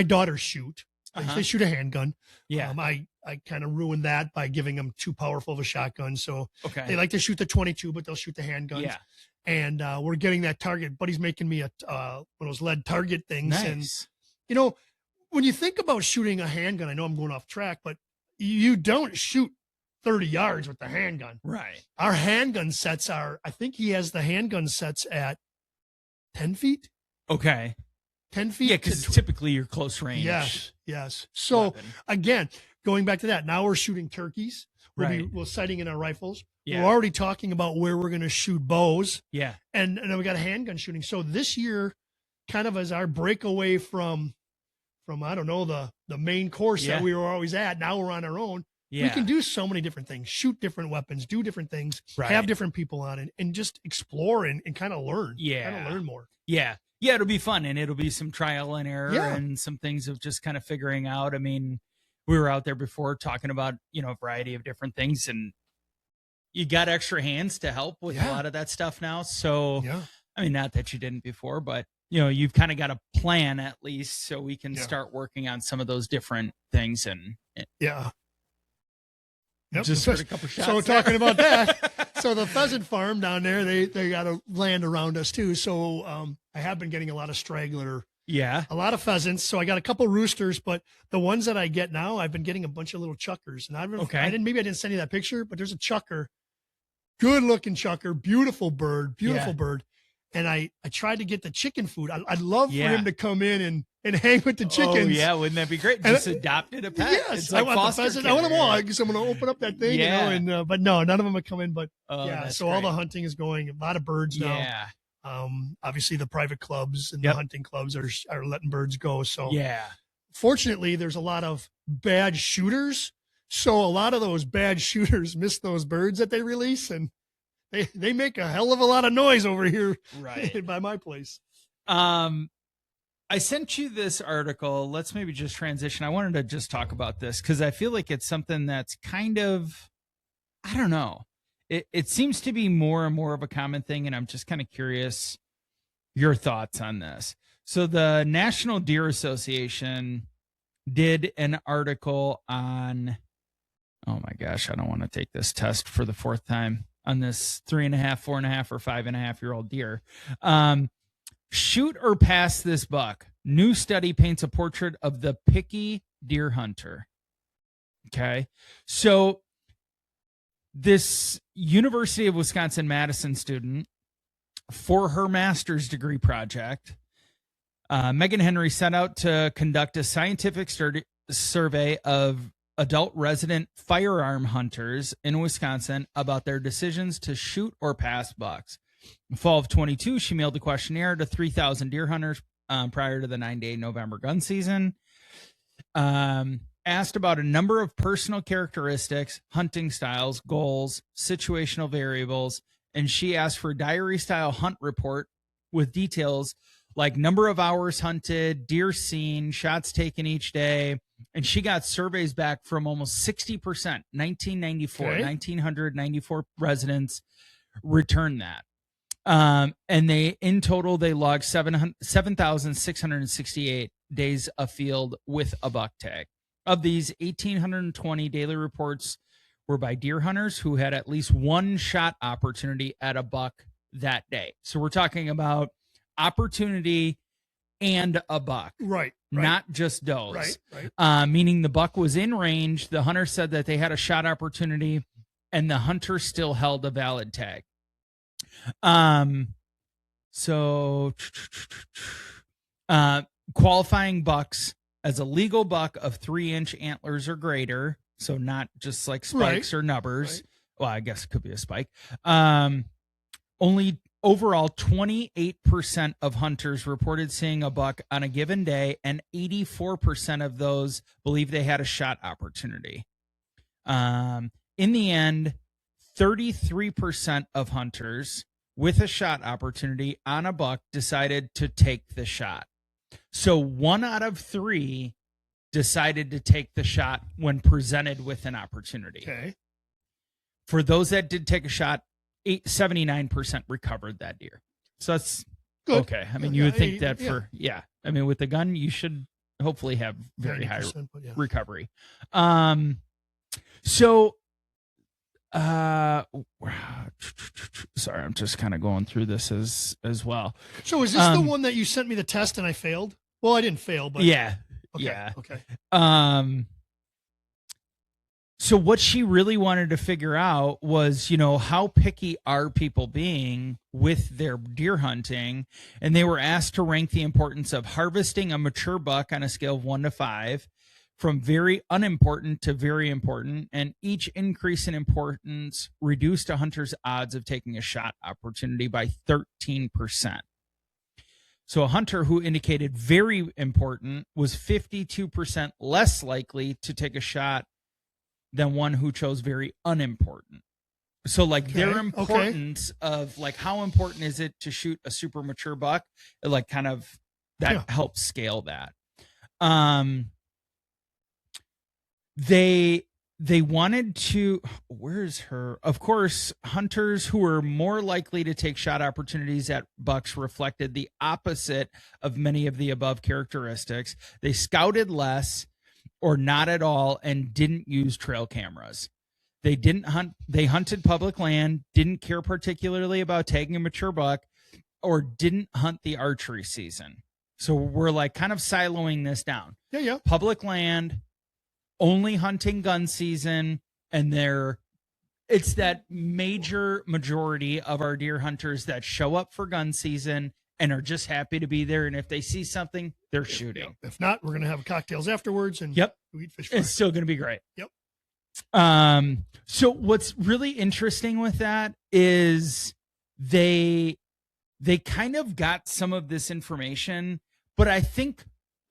daughters shoot. They shoot a handgun. Yeah. I kind of ruined that by giving them too powerful of a shotgun. So they like to shoot the 22, but they'll shoot the handguns. Yeah. And we're getting that target. Buddy's making me one of those lead target things. Nice. And, when you think about shooting a handgun, I know I'm going off track, but you don't shoot 30 yards with the handgun. Right. Our handgun sets I think he has the handgun sets at 10 feet. Okay. 10 feet. Yeah, because typically you're close range. Yes. So weapon. again, going back to that, now we're shooting turkeys. We're sighting in our rifles. Yeah. We're already talking about where we're going to shoot bows. Yeah. And then we got a handgun shooting. So this year, kind of as our breakaway from I don't know, the main course that we were always at. Now we're on our own. Yeah. We can do so many different things, shoot different weapons, do different things, have different people on it, and just explore and kind of learn. Yeah. Kind of learn more. Yeah. Yeah, it'll be fun, and it'll be some trial and error and some things of just kind of figuring out. I mean, we were out there before talking about, a variety of different things, and you got extra hands to help with a lot of that stuff now. So, I mean, not that you didn't before, but, you've kind of got a plan at least so we can start working on some of those different things. And just heard a couple shots. So talking about that, so the pheasant farm down there, they got a land around us too. So I have been getting a lot of straggler. Yeah. A lot of pheasants. So I got a couple roosters, but the ones that I get now, I've been getting a bunch of little chuckers. And maybe I didn't send you that picture, but there's a chucker, good looking chucker, beautiful bird. And I tried to get the chicken food. I'd love for him to come in and hang with the chickens. Oh, yeah. Wouldn't that be great? Just adopted a pet. Yes. It's like I want the pheasant. I want them all. I guess I'm going to open up that thing, but no, none of them are coming. But so all the hunting is going. A lot of birds now. Yeah. Obviously the private clubs and the hunting clubs are letting birds go. So yeah, fortunately there's a lot of bad shooters. So a lot of those bad shooters miss those birds that they release, and they make a hell of a lot of noise over here by my place. I sent you this article. Let's maybe just transition. I wanted to just talk about this because I feel like it's something that's kind of, I don't know. It seems to be more and more of a common thing, and I'm just kind of curious your thoughts on this. So the National Deer Association did an article on, oh my gosh, I don't want to take this test for the fourth time on this 3.5, 4.5, or 5.5-year-old deer. Shoot or pass this buck. New study paints a portrait of the picky deer hunter. Okay. So this University of Wisconsin-Madison student, for her master's degree project, Megan Henry set out to conduct a scientific survey of adult resident firearm hunters in Wisconsin about their decisions to shoot or pass bucks. In fall of 22, she mailed the questionnaire to 3,000 deer hunters prior to the 9-day November gun season. Asked about a number of personal characteristics, hunting styles, goals, situational variables, and she asked for a diary-style hunt report with details like number of hours hunted, deer seen, shots taken each day, and she got surveys back from almost 60%, 1,994 residents returned that. And in total, they logged 7,668 days afield with a buck tag. Of these, 1,820 daily reports were by deer hunters who had at least one shot opportunity at a buck that day. So we're talking about opportunity and a buck. Right. Not just does. Right. Meaning the buck was in range. The hunter said that they had a shot opportunity, and the hunter still held a valid tag. Qualifying bucks as a legal buck of 3-inch antlers or greater, so not just like spikes or nubbers. Right. Well, I guess it could be a spike. Only overall 28% of hunters reported seeing a buck on a given day, and 84% of those believe they had a shot opportunity. In the end, 33% of hunters with a shot opportunity on a buck decided to take the shot. So 1 out of 3 decided to take the shot when presented with an opportunity. Okay. For those that did take a shot, 79% recovered that deer. So that's good. Okay. I mean, you would think that I mean, with the gun, you should hopefully have very high recovery. Sorry, I'm just kind of going through this as well. So is this the one that you sent me the test and I failed? Well, I didn't fail, but yeah. Okay. So what she really wanted to figure out was, how picky are people being with their deer hunting? And they were asked to rank the importance of harvesting a mature buck on a scale of 1 to 5, from very unimportant to very important. And each increase in importance reduced a hunter's odds of taking a shot opportunity by 13%. So a hunter who indicated very important was 52% less likely to take a shot than one who chose very unimportant. So their importance of how important is it to shoot a super mature buck, kind of that helps scale that. They wanted to, where's her? Of course, hunters who were more likely to take shot opportunities at bucks reflected the opposite of many of the above characteristics. They scouted less or not at all and didn't use trail cameras. They didn't hunt. They hunted public land, didn't care particularly about tagging a mature buck, or didn't hunt the archery season. So we're kind of siloing this down. Yeah. Public land, only hunting gun season, and it's that major majority of our deer hunters that show up for gun season and are just happy to be there. And if they see something, they're shooting. If not, we're going to have cocktails afterwards and we eat fish fry. It's still going to be great. Yep. So what's really interesting with that is they kind of got some of this information, but I think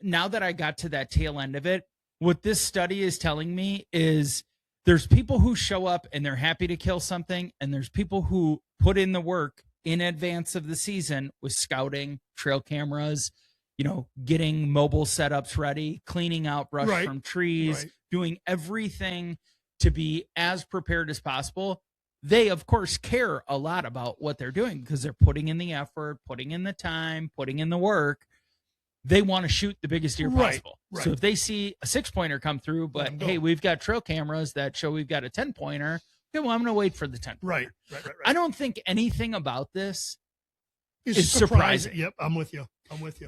now that I got to that tail end of it, what this study is telling me is there's people who show up and they're happy to kill something, and there's people who put in the work in advance of the season with scouting, trail cameras, getting mobile setups ready, cleaning out brush from trees, doing everything to be as prepared as possible. They, of course, care a lot about what they're doing because they're putting in the effort, putting in the time, putting in the work. They want to shoot the biggest deer possible. Right. So if they see a 6-pointer come through, but hey, we've got trail cameras that show we've got a 10-pointer. Okay, well, I'm going to wait for the 10-pointer. Right. I don't think anything about this is surprising. Yep, I'm with you.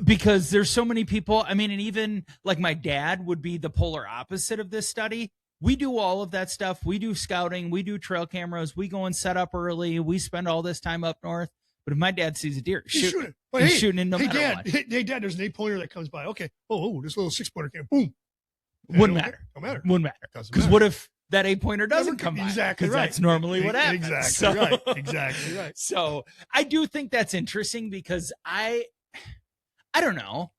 Because there's so many people. I mean, and even my dad would be the polar opposite of this study. We do all of that stuff. We do scouting. We do trail cameras. We go and set up early. We spend all this time up north. But if my dad sees a deer, he's shooting. He's shooting in no matter what. Hey, Dad, there's an 8-pointer that comes by. Okay. Oh, this little 6-pointer came. Boom. Wouldn't matter. Don't matter. Wouldn't matter. Because what if that 8-pointer doesn't come by? Exactly right. That's normally what happens. Exactly right. So I do think that's interesting because I don't know.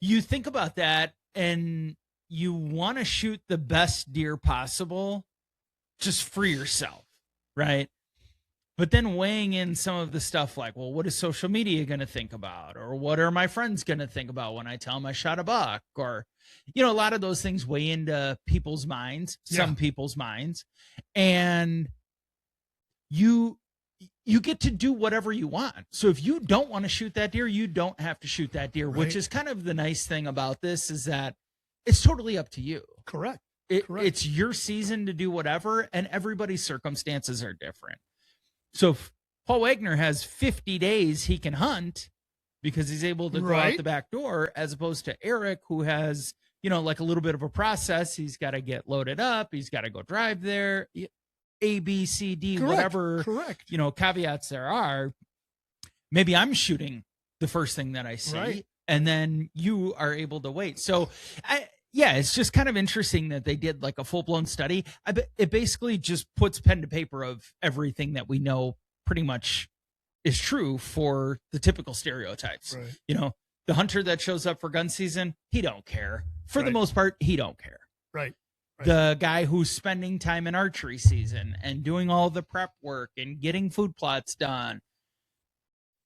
You think about that and you want to shoot the best deer possible just for yourself, right? But then weighing in some of the stuff like, well, what is social media going to think about? Or what are my friends going to think about when I tell them I shot a buck? Or, a lot of those things weigh into people's minds, some people's minds. And you get to do whatever you want. So if you don't want to shoot that deer, you don't have to shoot that deer, which is kind of the nice thing about this is that it's totally up to you. Correct. It's your season to do whatever, and everybody's circumstances are different. So if Paul Wagner has 50 days he can hunt because he's able to go out the back door, as opposed to Eric, who has, a little bit of a process. He's got to get loaded up. He's got to go drive there, A, B, C, D, whatever, caveats there are. Maybe I'm shooting the first thing that I see, and then you are able to wait. So it's just kind of interesting that they did a full-blown study. It basically just puts pen to paper of everything that we know pretty much is true for the typical stereotypes. The hunter that shows up for gun season, he don't care. For the most part, he don't care. Right. The guy who's spending time in archery season and doing all the prep work and getting food plots done,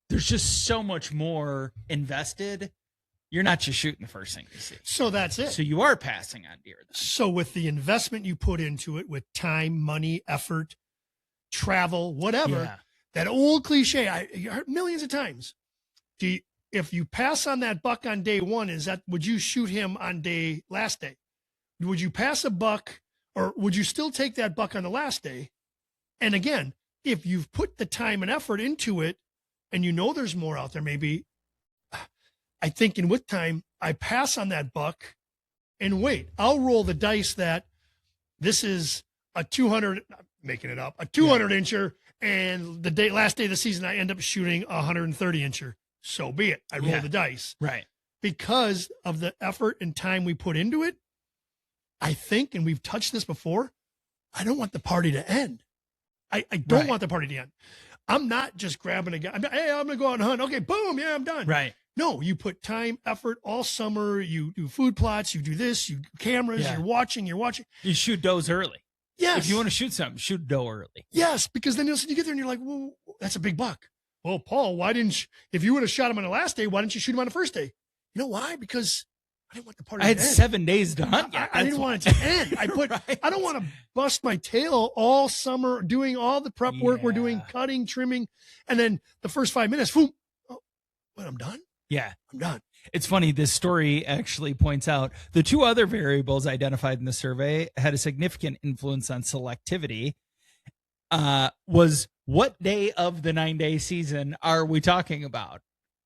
there's just so much more invested. You're not just shooting the first thing you see. So that's it. So you are passing on deer. Then. So with the investment you put into it, with time, money, effort, travel, whatever, that old cliche, I heard millions of times. If you pass on that buck on day one, would you shoot him on last day? Would you pass a buck, or would you still take that buck on the last day? And again, if you've put the time and effort into it, and there's more out there, maybe. I think with time, I pass on that buck and wait. I'll roll the dice that this is a 200, making it up, a 200 incher, and the last day of the season, I end up shooting a 130 incher. So be it. I roll the dice. Right. Because of the effort and time we put into it, I think, and we've touched this before, I don't want the party to end. I don't want the party to end. I'm not just grabbing a guy. Hey, I'm going to go out and hunt. Okay, boom. Yeah, I'm done. Right. No, you put time, effort all summer. You do food plots. You do this. You do cameras. Yeah. You're watching. You shoot does early. Yes. If you want to shoot something, shoot doe early. Yes, because then you get there and you're like, well, that's a big buck. Well, Paul, why didn't you, if you would have shot him on the last day, why didn't you shoot him on the first day? You know why? Because I didn't want the party I had to end. 7 days to hunt. I didn't want it to end. I don't want to bust my tail all summer doing all the prep work we're doing, cutting, trimming, and then the first 5 minutes, boom, I'm done? Yeah. I'm done. It's funny. This story actually points out the two other variables identified in the survey had a significant influence on selectivity. Was what day of the 9-day season are we talking about?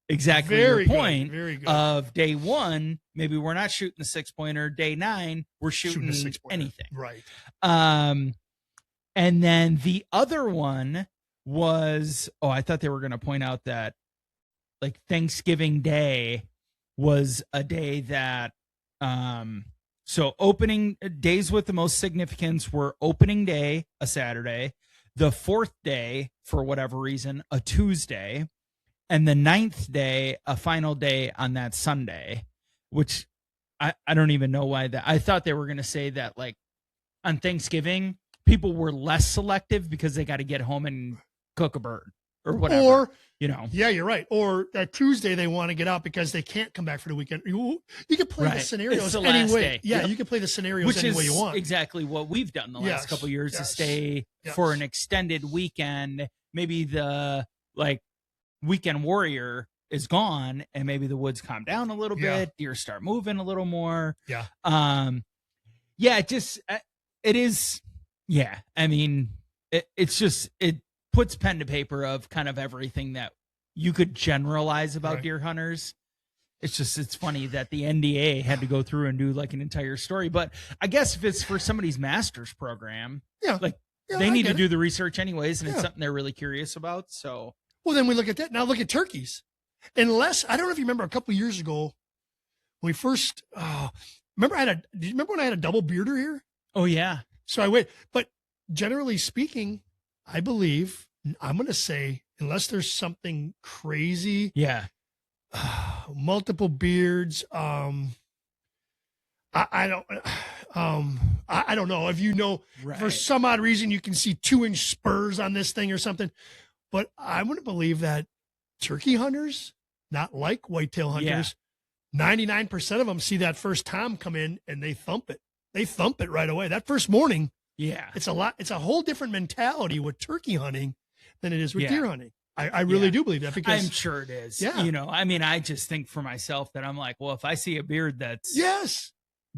Exactly Very your point. Very good. Of day 1, maybe we're not shooting the 6-pointer. Day 9, we're shooting the 6-pointer. anything. Right. And then the other one was, I thought they were going to point out that like Thanksgiving Day was a day that, so opening days with the most significance were opening day, a Saturday, the 4th day, for whatever reason, a Tuesday, and the 9th day, a final day on that Sunday, which I don't even know why that. I thought they were going to say that like on Thanksgiving, people were less selective because they got to get home and cook a bird or whatever. Or, yeah, you're right. Or that Tuesday they want to get out because they can't come back for the weekend. You can play the scenarios the any way. day. Yeah, you can play the scenarios any way you want. Exactly what we've done the last couple of years to stay for an extended weekend. Maybe the like weekend warrior is gone and maybe the woods calm down a little bit. Deer start moving a little more. Yeah. It is. Yeah. I mean, it puts pen to paper of kind of everything that you could generalize about deer hunters. It's funny that the NDA had to go through and do like an entire story, but I guess if it's for somebody's master's program, they need to do the research anyways. And it's something they're really curious about. So, well, then we look at that. Now look at turkeys. Unless, I don't know if you remember a couple of years ago when we first, do you remember when I had a double bearder here? Oh yeah. So I wait, but generally speaking, I believe I'm going to say, unless there's something crazy. Yeah. Multiple beards. I don't know if for some odd reason you can see 2-inch spurs on this thing or something, but I'm going to believe that turkey hunters, not like whitetail hunters, 99% of them see that first tom come in and they thump it. They thump it right away. That first morning. Yeah. It's a whole different mentality with turkey hunting than it is with deer hunting. I really do believe that because I'm sure it is. Yeah. I mean, I just think for myself that I'm like, well, if I see a beard that's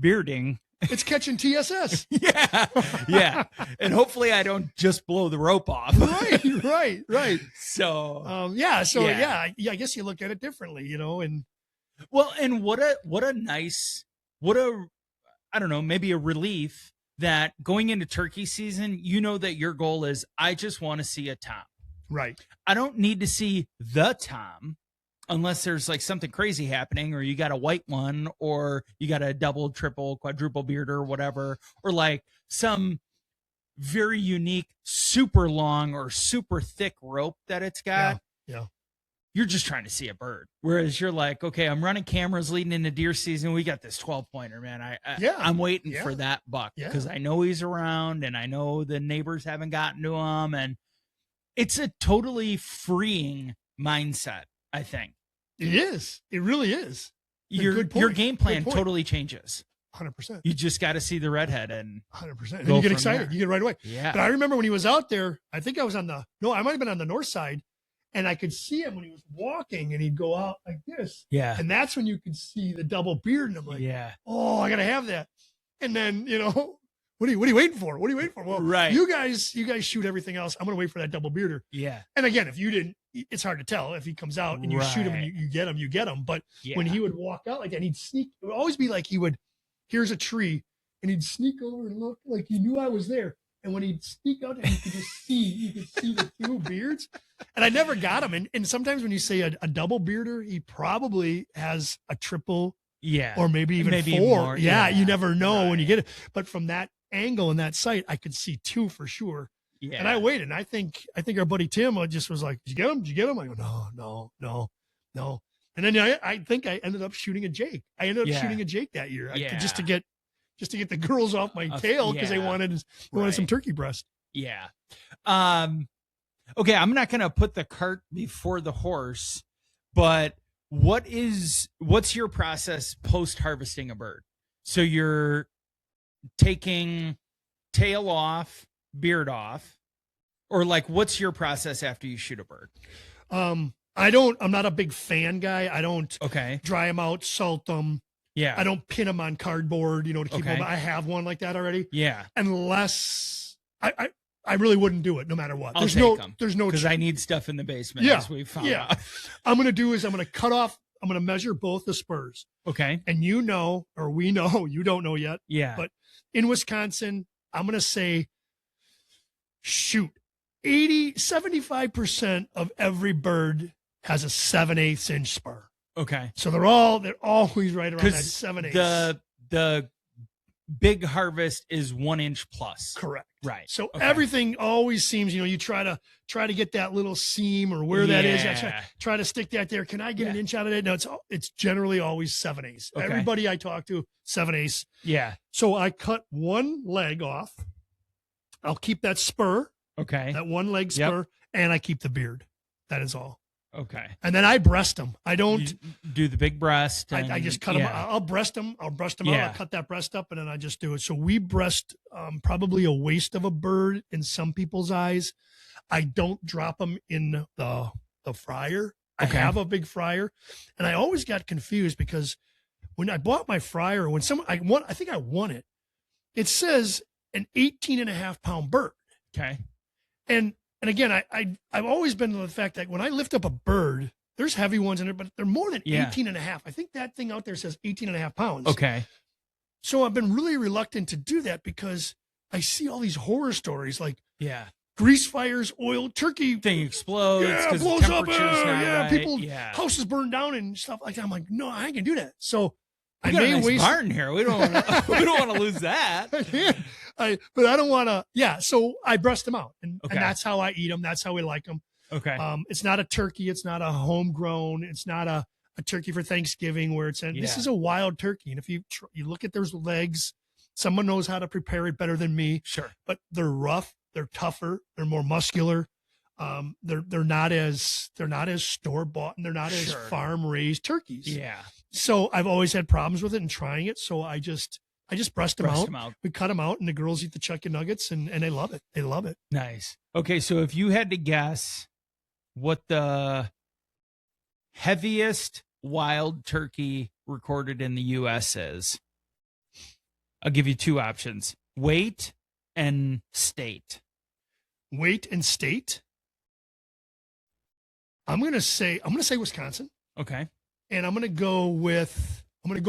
bearding, it's catching TSS. Yeah. And hopefully I don't just blow the rope off. Right. So, I guess you look at it differently, and well, and what a I don't know, maybe a relief that going into turkey season, that your goal is, I just want to see a tom. Right. I don't need to see the tom unless there's like something crazy happening, or you got a white one, or you got a double, triple, quadruple bearder or whatever, or like some very unique, super long or super thick rope that it's got. Yeah. You're just trying to see a bird. Whereas you're like, okay, I'm running cameras leading into deer season. We got this 12-pointer, man. I'm waiting for that buck because I know he's around and I know the neighbors haven't gotten to him. And it's a totally freeing mindset, I think. It is. It really is. Your game plan totally changes. 100%. You just got to see the redhead and 100%. And you get excited. You get right away. Yeah. But I remember when he was out there, I think I was I might have been on the north side. And I could see him when he was walking and he'd go out like this. Yeah. And that's when you could see the double beard. And I'm like, oh, I got to have that. And then, what are you waiting for? What are you waiting for? Well, you guys shoot everything else. I'm going to wait for that double bearder. Yeah. And again, if you didn't, it's hard to tell if he comes out and you shoot him and you get him. But when he would walk out like that, he'd sneak. It would always be like here's a tree. and he'd sneak over and look like he knew I was there. And when he'd sneak out, you could see the two beards. And I never got him. And sometimes when you say a double bearder, he probably has a triple, or maybe even four. More. Yeah, you never know when you get it. But from that angle and that sight, I could see two for sure. Yeah. And I waited. And I think our buddy Tim just was like, "Did you get him? Did you get him?" I go, no. And then I think I ended up shooting a Jake. I ended up shooting a Jake that year, just to get the girls off my tail because they wanted some turkey breast. Yeah. Okay, I'm not going to put the cart before the horse, but what's your process post harvesting a bird? So you're taking tail off, beard off, or like what's your process after you shoot a bird? I'm not a big fan guy. I don't dry them out, salt them. Yeah. I don't pin them on cardboard, to keep them. I have one like that already. Yeah. Unless I really wouldn't do it no matter what. There's no because I I need stuff in the basement as we found out. I'm going to do is I'm going to cut off, I'm going to measure both the spurs. Okay. And or we know, you don't know yet. Yeah. But in Wisconsin, I'm going to say, shoot, 75% of every bird has a 7/8 inch spur. Okay. So they're always right around that 7/8. The big harvest is 1 inch plus. Correct. Right. So everything always seems, you try to get that little seam or where that is. Try to stick that there. Can I get an inch out of it? No, it's generally always 7/8. Okay. Everybody I talk to, 7/8. Yeah. So I cut one leg off. I'll keep that spur. Okay. That one leg spur, and I keep the beard. That is all. Okay. And then I breast them. I don't do the big breast. I just cut them. I'll breast them. I'll cut that breast up, and then I just do it. So we breast probably a waist of a bird in some people's eyes. I don't drop them in the fryer. I have a big fryer, and I always got confused because when I bought my fryer, I think I won it. It says an 18.5-pound bird. Okay. And again, I've always been to the fact that when I lift up a bird, there's heavy ones in it, but they're more than 18.5. I think that thing out there says 18.5 pounds. Okay. So I've been really reluctant to do that because I see all these horror stories like grease fires, oil, turkey thing explodes. Yeah, blows up. Right. People, houses burn down and stuff like that. I'm like, no, I ain't gonna do that. So I got a nice barn here. We don't want to lose that. But I don't want to. Yeah. So I breast them out, and that's how I eat them. That's how we like them. Okay. It's not a turkey. It's not a homegrown. It's not a turkey for Thanksgiving where it's this is a wild turkey. And if you look at those legs, someone knows how to prepare it better than me. Sure. But they're rough. They're tougher. They're more muscular. They're not as store bought, and they're not as farm raised turkeys. Yeah. So I've always had problems with it and trying it. So I just breast them out. We cut them out, and the girls eat the chicken nuggets, and they love it. They love it. Nice. Okay, so if you had to guess what the heaviest wild turkey recorded in the U.S. is, I'll give you two options: weight and state. Weight and state. I'm gonna say Wisconsin. Okay. And I'm gonna go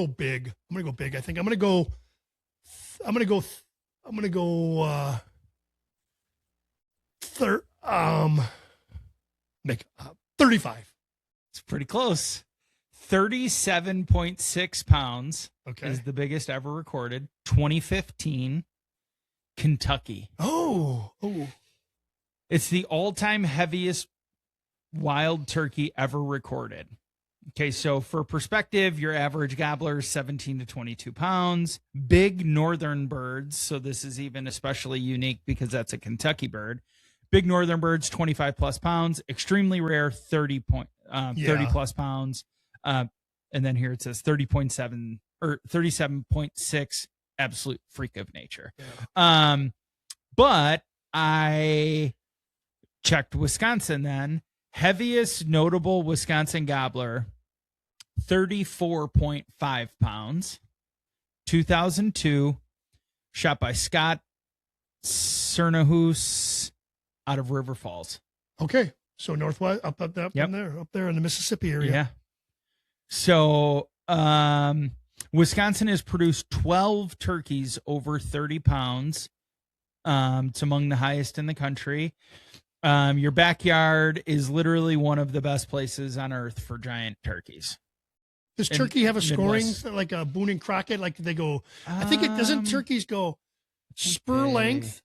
big. I think I'm gonna go 35. It's pretty close. 37.6 pounds is the biggest ever recorded. 2015, Kentucky. Oh. It's the all-time heaviest wild turkey ever recorded. Okay, so for perspective, your average gobbler is 17 to 22 pounds. Big northern birds, so this is even especially unique because that's a Kentucky bird. Big northern birds, 25 plus pounds. Extremely rare, 30 plus pounds. And then here it says 30.7 or 37.6, absolute freak of nature. Yeah. But I checked Wisconsin then. Heaviest notable Wisconsin gobbler, 34.5 pounds, 2002, shot by Scott Cernahus out of River Falls. Okay. So northwest, up there in the Mississippi area. Yeah. So, Wisconsin has produced 12 turkeys over 30 pounds. It's among the highest in the country. Your backyard is literally one of the best places on earth for giant turkeys. Does turkey have a scoring Midwest. like a Boone and Crockett? Like they go, I think it doesn't turkeys go spur length,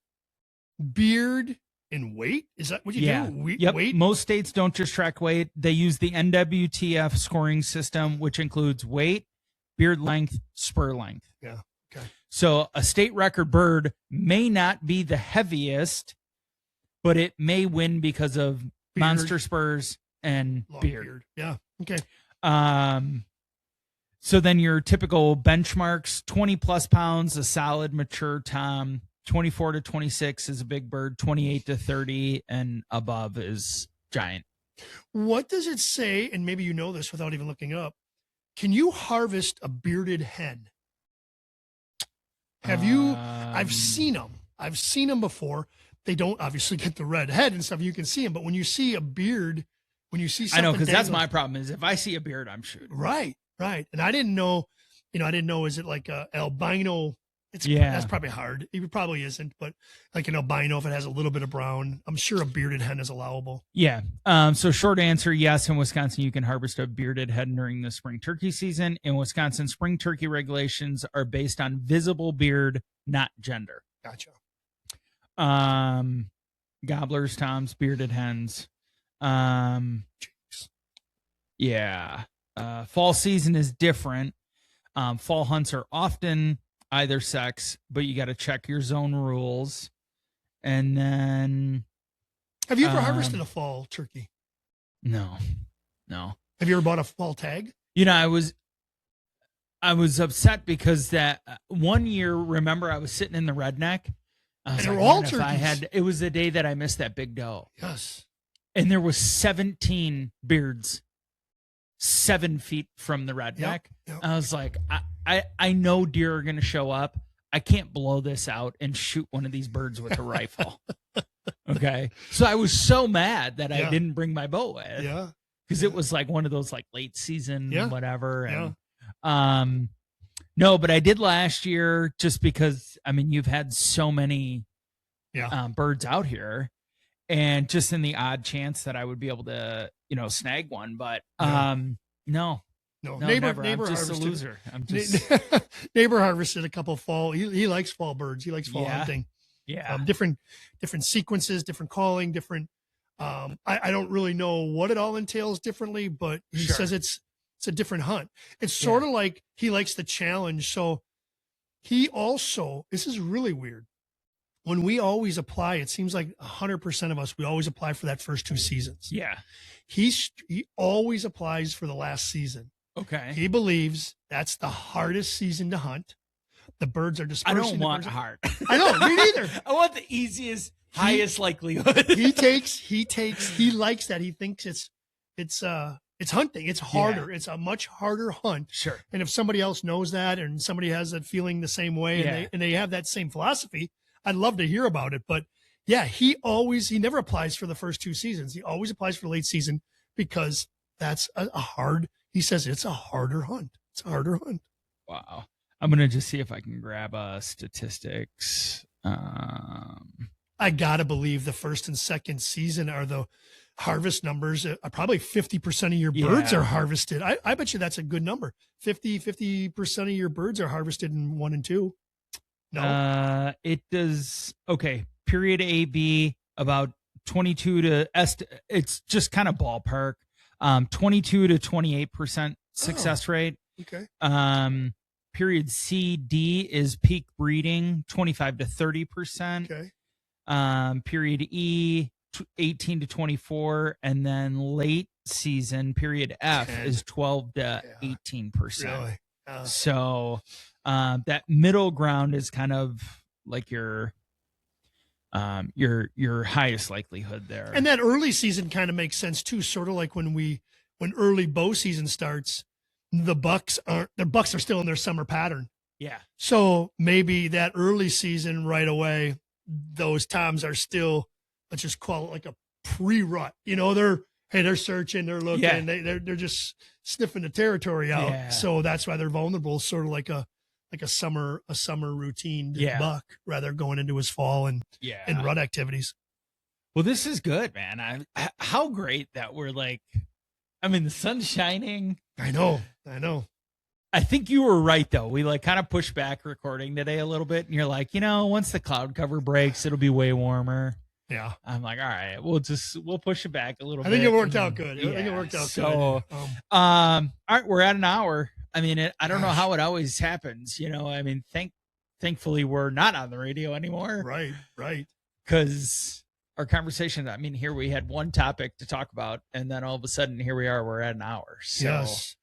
beard, and weight? Is that what you do? Yep. Weight? Most states don't just track weight. They use the NWTF scoring system, which includes weight, beard length, spur length. Yeah. Okay. So a state record bird may not be the heaviest, but it may win because of Beard. monster spurs and Long beard. Yeah. Okay. So then your typical benchmarks, 20 plus pounds, a solid mature tom, 24 to 26 is a big bird, 28 to 30 and above is giant. What does it say? And maybe you know this without even looking up. Can you harvest a bearded hen? Have you? I've seen them. I've seen them before. They don't obviously get the red head and stuff. You can see them, but when you see a beard, when you see something, I know, because that's dangling- my problem is if I see a beard, I'm shooting. Right. And I didn't know, is it like a albino? Yeah. That's probably hard. It probably isn't, but like an albino, if it has a little bit of brown, I'm sure a bearded hen is allowable. Yeah. So short answer, yes, in Wisconsin, you can harvest a bearded hen during the spring turkey season. In Wisconsin, spring turkey regulations are based on visible beard, not gender. Gotcha. Gobblers, toms, bearded hens. Yeah. Fall season is different. Fall hunts are often either sex, but you got to check your zone rules. And then, Have you ever harvested a fall turkey? no. Have you ever bought a fall tag? I was upset because that one year, remember, I was sitting in the redneck. I was And like, they're all "Man, if I turkeys." had, it was the day that I missed that big doe. Yes. And there was 17 beards 7 feet from the redneck. Yep. I was like, I know deer are going to show up. I can't blow this out and shoot one of these birds with a rifle. Okay. So I was so mad that I didn't bring my bow with. Yeah. Because it was like one of those like late season, whatever. Yeah. And no, but I did last year just because, you've had so many birds out here. And just in the odd chance that I would be able to, snag one. But no. Neighbor never. I'm just harvested. a loser. I'm just Neighbor harvested a couple fall. He likes fall birds. He likes fall hunting. Yeah. Different sequences, different calling, different. I don't really know what it all entails differently, but he says it's a different hunt. It's sort of like he likes the challenge. So he also, this is really weird. When we always apply, it seems like 100% of us, we always apply for that first 2 seasons. Yeah. He always applies for the last season. Okay. He believes that's the hardest season to hunt. The birds are dispersing. I don't want hard. I know, me neither. I want the easiest, highest likelihood. He likes that. He thinks it's hunting. It's harder. Yeah. It's a much harder hunt. Sure. And if somebody else knows that and somebody has that feeling the same way and they have that same philosophy, I'd love to hear about it. But yeah, he never applies for the first 2 seasons. He always applies for late season because that's he says it's a harder hunt. It's a harder hunt. Wow. I'm going to just see if I can grab statistics. I got to believe the first and second season are the harvest numbers. Probably 50% of your birds are harvested. I bet you that's a good number. 50% of your birds are harvested in 1 and 2. No. It does. Okay. Period AB about 22 to it's just kind of ballpark. 22 to 28% success rate. Okay. Period CD is peak breeding, 25 to 30%. Okay. Period E 18 to 24, and then late season period F 10. is 12 to 18%. Really? So that middle ground is kind of like your highest likelihood there. And that early season kind of makes sense too. Sort of like when early bow season starts, the bucks are still in their summer pattern. Yeah. So maybe that early season right away, those toms are still, let's just call it like a pre-rut. They're hey, they're searching, they're looking, Yeah. they're just sniffing the territory out. Yeah. So that's why they're vulnerable, sort of like a summer routine Yeah. buck, rather going into his fall and rut activities. Well, this is good, man. How great that we're like, I mean, the sun's shining. I know. I think you were right though. We like kind of pushed back recording today a little bit, and you're like, once the cloud cover breaks, it'll be way warmer. Yeah. I'm like, all right, we'll push it back a little bit. I think it worked out good. Yeah. I think it worked out so, good. All right, we're at an hour. I mean, I don't know how it always happens. I mean, thankfully we're not on the radio anymore. Right. Because our conversation, I mean, here we had one topic to talk about, and then all of a sudden here we are, we're at an hour. So, yes.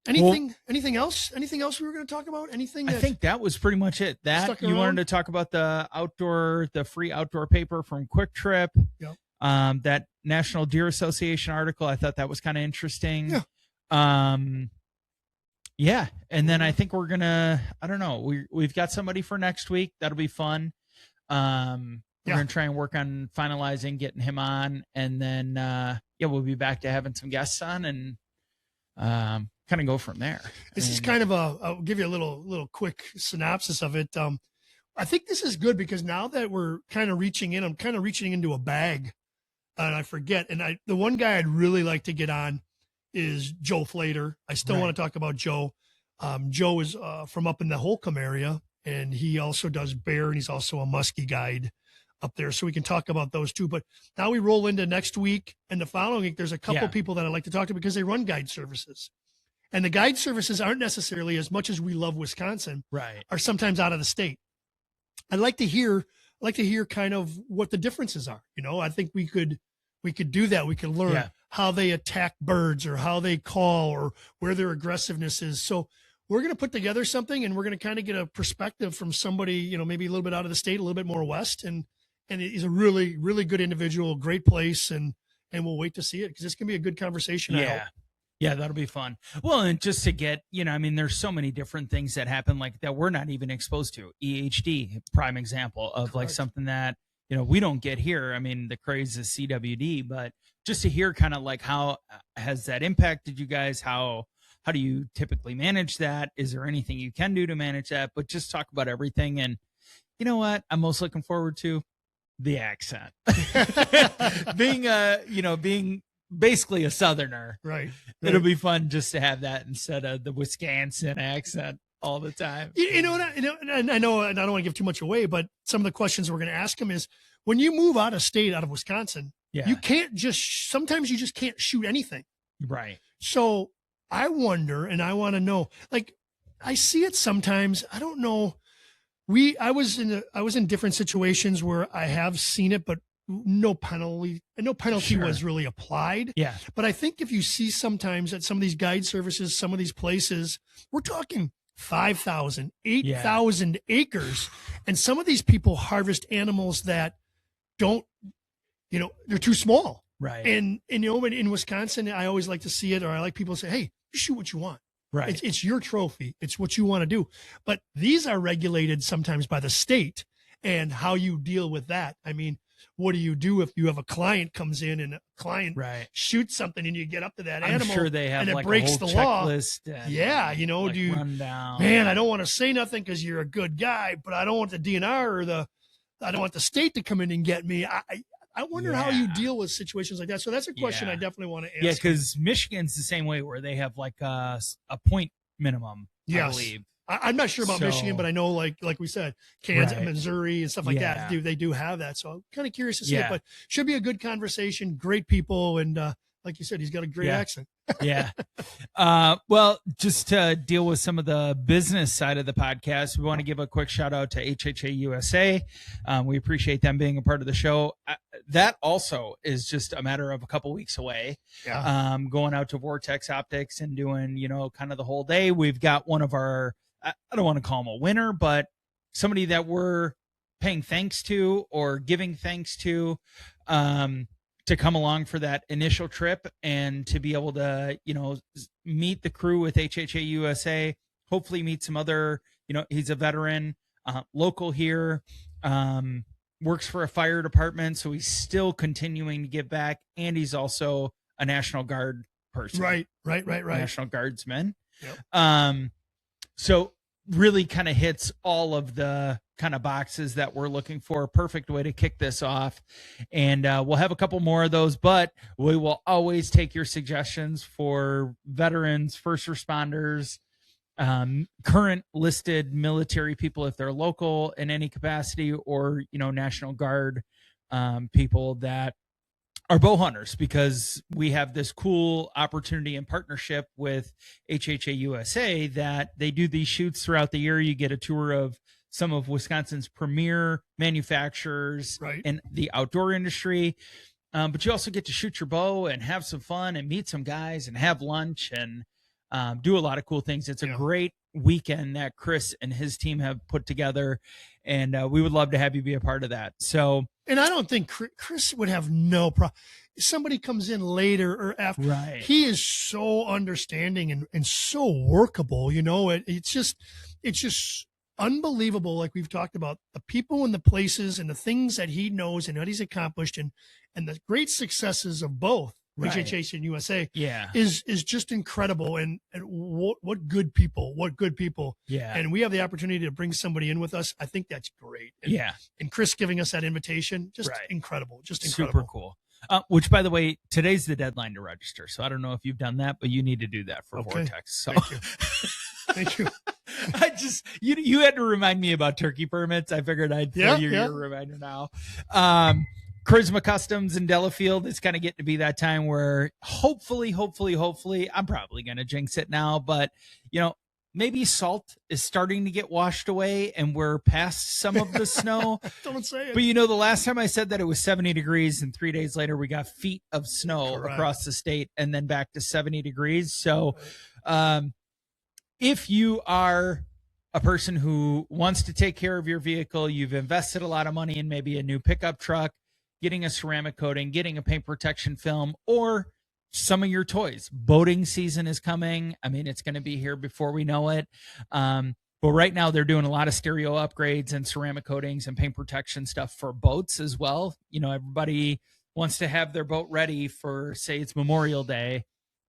Anything else? Anything else we were going to talk about? Anything? I think that was pretty much it. That you wanted to talk about the free outdoor paper from Quick Trip. Yep. That National Deer Association article. I thought that was kind of interesting. Yeah. Yeah. And then I think we're gonna, I don't know, we've got somebody for next week. That'll be fun. We're gonna try and work on finalizing getting him on, and then we'll be back to having some guests on and kind of go from there. This is kind of I'll give you a little quick synopsis of it. I think this is good because now that we're kind of I'm kind of reaching into a bag, and I forget. And the one guy I'd really like to get on is Joe Flater. I still want to talk about Joe. Joe is from up in the Holcomb area, and he also does bear, and he's also a muskie guide up there. So we can talk about those too. But now we roll into next week and the following week. There's a couple people that I'd like to talk to because they run guide services. And the guide services aren't necessarily, as much as we love Wisconsin, are sometimes out of the state. I'd like to hear kind of what the differences are. I think we could do that. We could learn how they attack birds or how they call or where their aggressiveness is. So we're going to put together something, and we're going to kind of get a perspective from somebody, maybe a little bit out of the state, a little bit more west. And he's a really, really good individual, great place. And we'll wait to see it because this can be a good conversation. Yeah, that'll be fun. Well, and just to get, I mean, there's so many different things that happen like that we're not even exposed to. EHD, prime example of like something that, we don't get here. I mean, the craze is CWD, but just to hear kind of like how has that impacted you guys? How do you typically manage that? Is there anything you can do to manage that? But just talk about everything. And you know what I'm most looking forward to? The accent. being basically a Southerner. Right. It'll be fun just to have that instead of the Wisconsin accent all the time. And I know, and I don't want to give too much away, but some of the questions we're going to ask him is when you move out of state, out of Wisconsin, you can't sometimes you just can't shoot anything. Right. So I wonder, and I want to know, like, I see it sometimes. I don't know. I was in different situations where I have seen it, but no penalty was really applied. Yeah. But I think if you see sometimes at some of these guide services, some of these places, we're talking 5,000, 8,000 acres. And some of these people harvest animals that don't, they're too small. Right. And in Wisconsin, I always like to see it, or I like people to say, hey, you shoot what you want. Right. It's your trophy. It's what you want to do. But these are regulated sometimes by the state and how you deal with that. I mean, what do you do if you have a client comes in and a client shoots something and you get up to that animal sure they have and it like breaks a whole the law? checklist and, like do you, rundown. Man, I don't want to say nothing because you're a good guy, but I don't want the DNR or I don't want the state to come in and get me. I wonder how you deal with situations like that. So that's a question I definitely want to ask. Yeah, because Michigan's the same way where they have like a point minimum, I believe. I'm not sure about Michigan, but I know like we said, Kansas, Missouri, and stuff like that. They do have that. So I'm kind of curious to see it, but should be a good conversation. Great people, and like you said, he's got a great accent. Well, just to deal with some of the business side of the podcast, we want to give a quick shout out to HHA USA. We appreciate them being a part of the show. That also is just a matter of a couple weeks away. Going out to Vortex Optics and doing, kind of the whole day. We've got one of our, I don't want to call him a winner, but somebody that we're paying thanks to or giving thanks to come along for that initial trip and to be able to, meet the crew with HHA USA, hopefully meet some other, he's a veteran, local here. works for a fire department, so he's still continuing to give back, and he's also a National Guard person. Right. National Guardsman. Yep. So really kind of hits all of the kind of boxes that we're looking for. Perfect way to kick this off. And we'll have a couple more of those, but we will always take your suggestions for veterans, first responders, current listed military people, if they're local in any capacity, or, National Guard people that are bow hunters, because we have this cool opportunity and partnership with HHA USA that they do these shoots throughout the year. You get a tour of some of Wisconsin's premier manufacturers in the outdoor industry. But you also get to shoot your bow and have some fun and meet some guys and have lunch and do a lot of cool things. It's a great weekend that Chris and his team have put together, and we would love to have you be a part of that. So, and I don't think Chris would have no problem. If somebody comes in later or after, he is so understanding and so workable. It's just unbelievable. Like we've talked about, the people and the places and the things that he knows and what he's accomplished, and the great successes of both HHH and USA is just incredible. And what good people. Yeah. And we have the opportunity to bring somebody in with us. I think that's great. And Chris giving us that invitation, just incredible. Just incredible. Super cool. Which, by the way, today's the deadline to register. So I don't know if you've done that, but you need to do that for Vortex. So. Thank you. I just, you had to remind me about turkey permits. I figured I'd throw you your reminder now. Charisma Customs in Delafield, it's kind of getting to be that time where hopefully, I'm probably going to jinx it now, but maybe salt is starting to get washed away and we're past some of the snow. Don't say it. But the last time I said that, it was 70 degrees and 3 days later we got feet of snow across the state and then back to 70 degrees. So, if you are a person who wants to take care of your vehicle, you've invested a lot of money in maybe a new pickup truck, getting a ceramic coating, getting a paint protection film, or some of your toys. Boating season is coming. I mean, it's going to be here before we know it. But right now they're doing a lot of stereo upgrades and ceramic coatings and paint protection stuff for boats as well. Everybody wants to have their boat ready for, say, it's Memorial Day.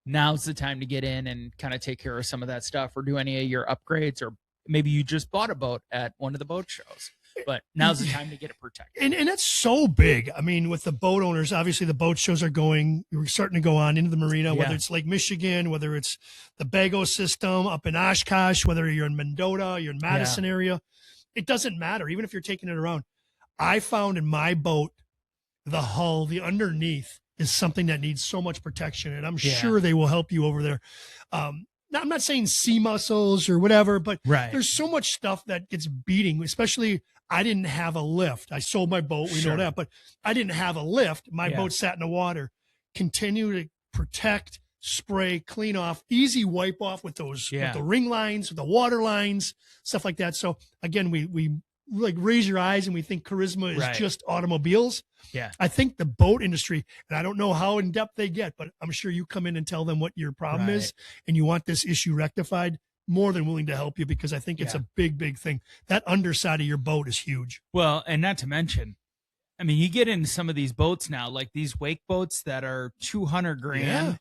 Now's the time to get in and kind of take care of some of that stuff, or do any of your upgrades, or maybe you just bought a boat at one of the boat shows. But now's the time to get it protected. And that's so big. I mean, with the boat owners, obviously the boat shows we're starting to go on into the marina, whether it's Lake Michigan, whether it's the Bago system up in Oshkosh, whether you're in Mendota, you're in Madison area. It doesn't matter, even if you're taking it around. I found in my boat, the hull, the underneath is something that needs so much protection. And I'm sure they will help you over there. I'm not saying sea mussels or whatever, but there's so much stuff that gets beating, especially I didn't have a lift. I sold my boat. We know that, but I didn't have a lift. My boat sat in the water. Continue to protect, spray, clean off, easy wipe off with those, with the ring lines, with the water lines, stuff like that. So again, we like raise your eyes and we think Charisma is just automobiles. Yeah. I think the boat industry, and I don't know how in depth they get, but I'm sure you come in and tell them what your problem is and you want this issue rectified, more than willing to help you, because I think it's a big thing. That underside of your boat is huge. Well, and not to mention, I mean, you get into some of these boats now, like these wake boats that are 200 grand.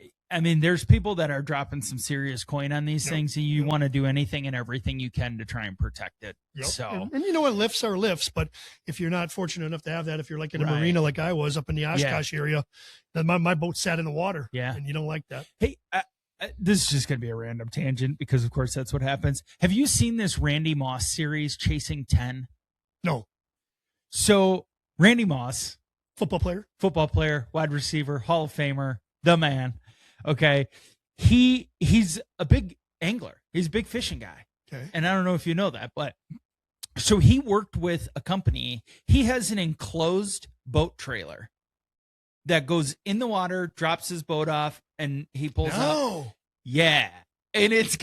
Yeah. I mean, there's people that are dropping some serious coin on these things, and you want to do anything and everything you can to try and protect it. So, and you know what, lifts are lifts, but if you're not fortunate enough to have that, if you're like in a marina like I was up in the Oshkosh area, then my boat sat in the water. Yeah, and you don't like that. Hey, this is just going to be a random tangent because, of course, that's what happens. Have you seen this Randy Moss series, Chasing 10? No. So Randy Moss, football player, wide receiver, Hall of Famer, the man. Okay. He's a big angler. He's a big fishing guy. Okay. And I don't know if you know that, but so he worked with a company. He has an enclosed boat trailer that goes in the water, drops his boat off, and he pulls up. Yeah. And it's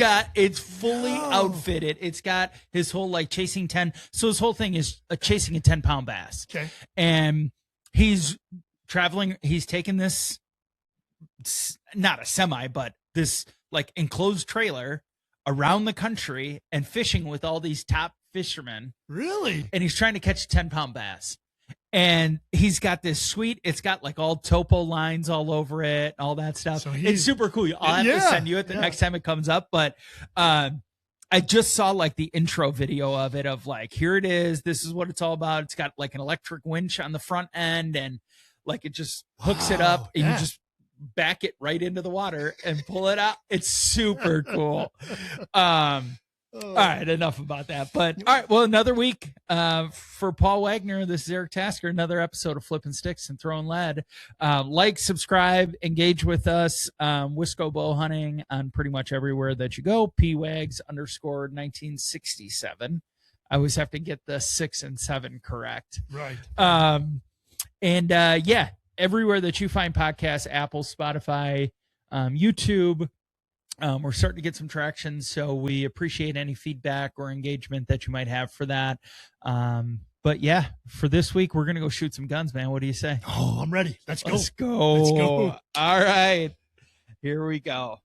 fully outfitted. It's got his whole like chasing 10. So his whole thing is chasing a 10-pound bass. Okay. And he's traveling. He's taken this, not a semi, but this like enclosed trailer around the country and fishing with all these top fisherman, Really? and he's trying to catch a 10-pound bass. And he's got this sweet, it's got like all topo lines all over it, all that stuff. So it's super cool. I'll have to send you it the next time it comes up. But I just saw like the intro video of it, of like, here it is. This is what it's all about. It's got like an electric winch on the front end, and like it just hooks it up, and you just back it right into the water and pull it out. It's super cool. All right, enough about that. But all right, well, another week for Paul Wagner. This is Eric Tasker. Another episode of Flipping Sticks and Throwing Lead. Like, subscribe, engage with us. Wisco Bow Hunting on pretty much everywhere that you go. PWags_1967. I always have to get the 6 and 7 correct. Right. Yeah, everywhere that you find podcasts, Apple, Spotify, YouTube. We're starting to get some traction, so we appreciate any feedback or engagement that you might have for that. But yeah, for this week, we're going to go shoot some guns, man. What do you say? Oh, I'm ready. Let's go. Let's go. All right. Here we go.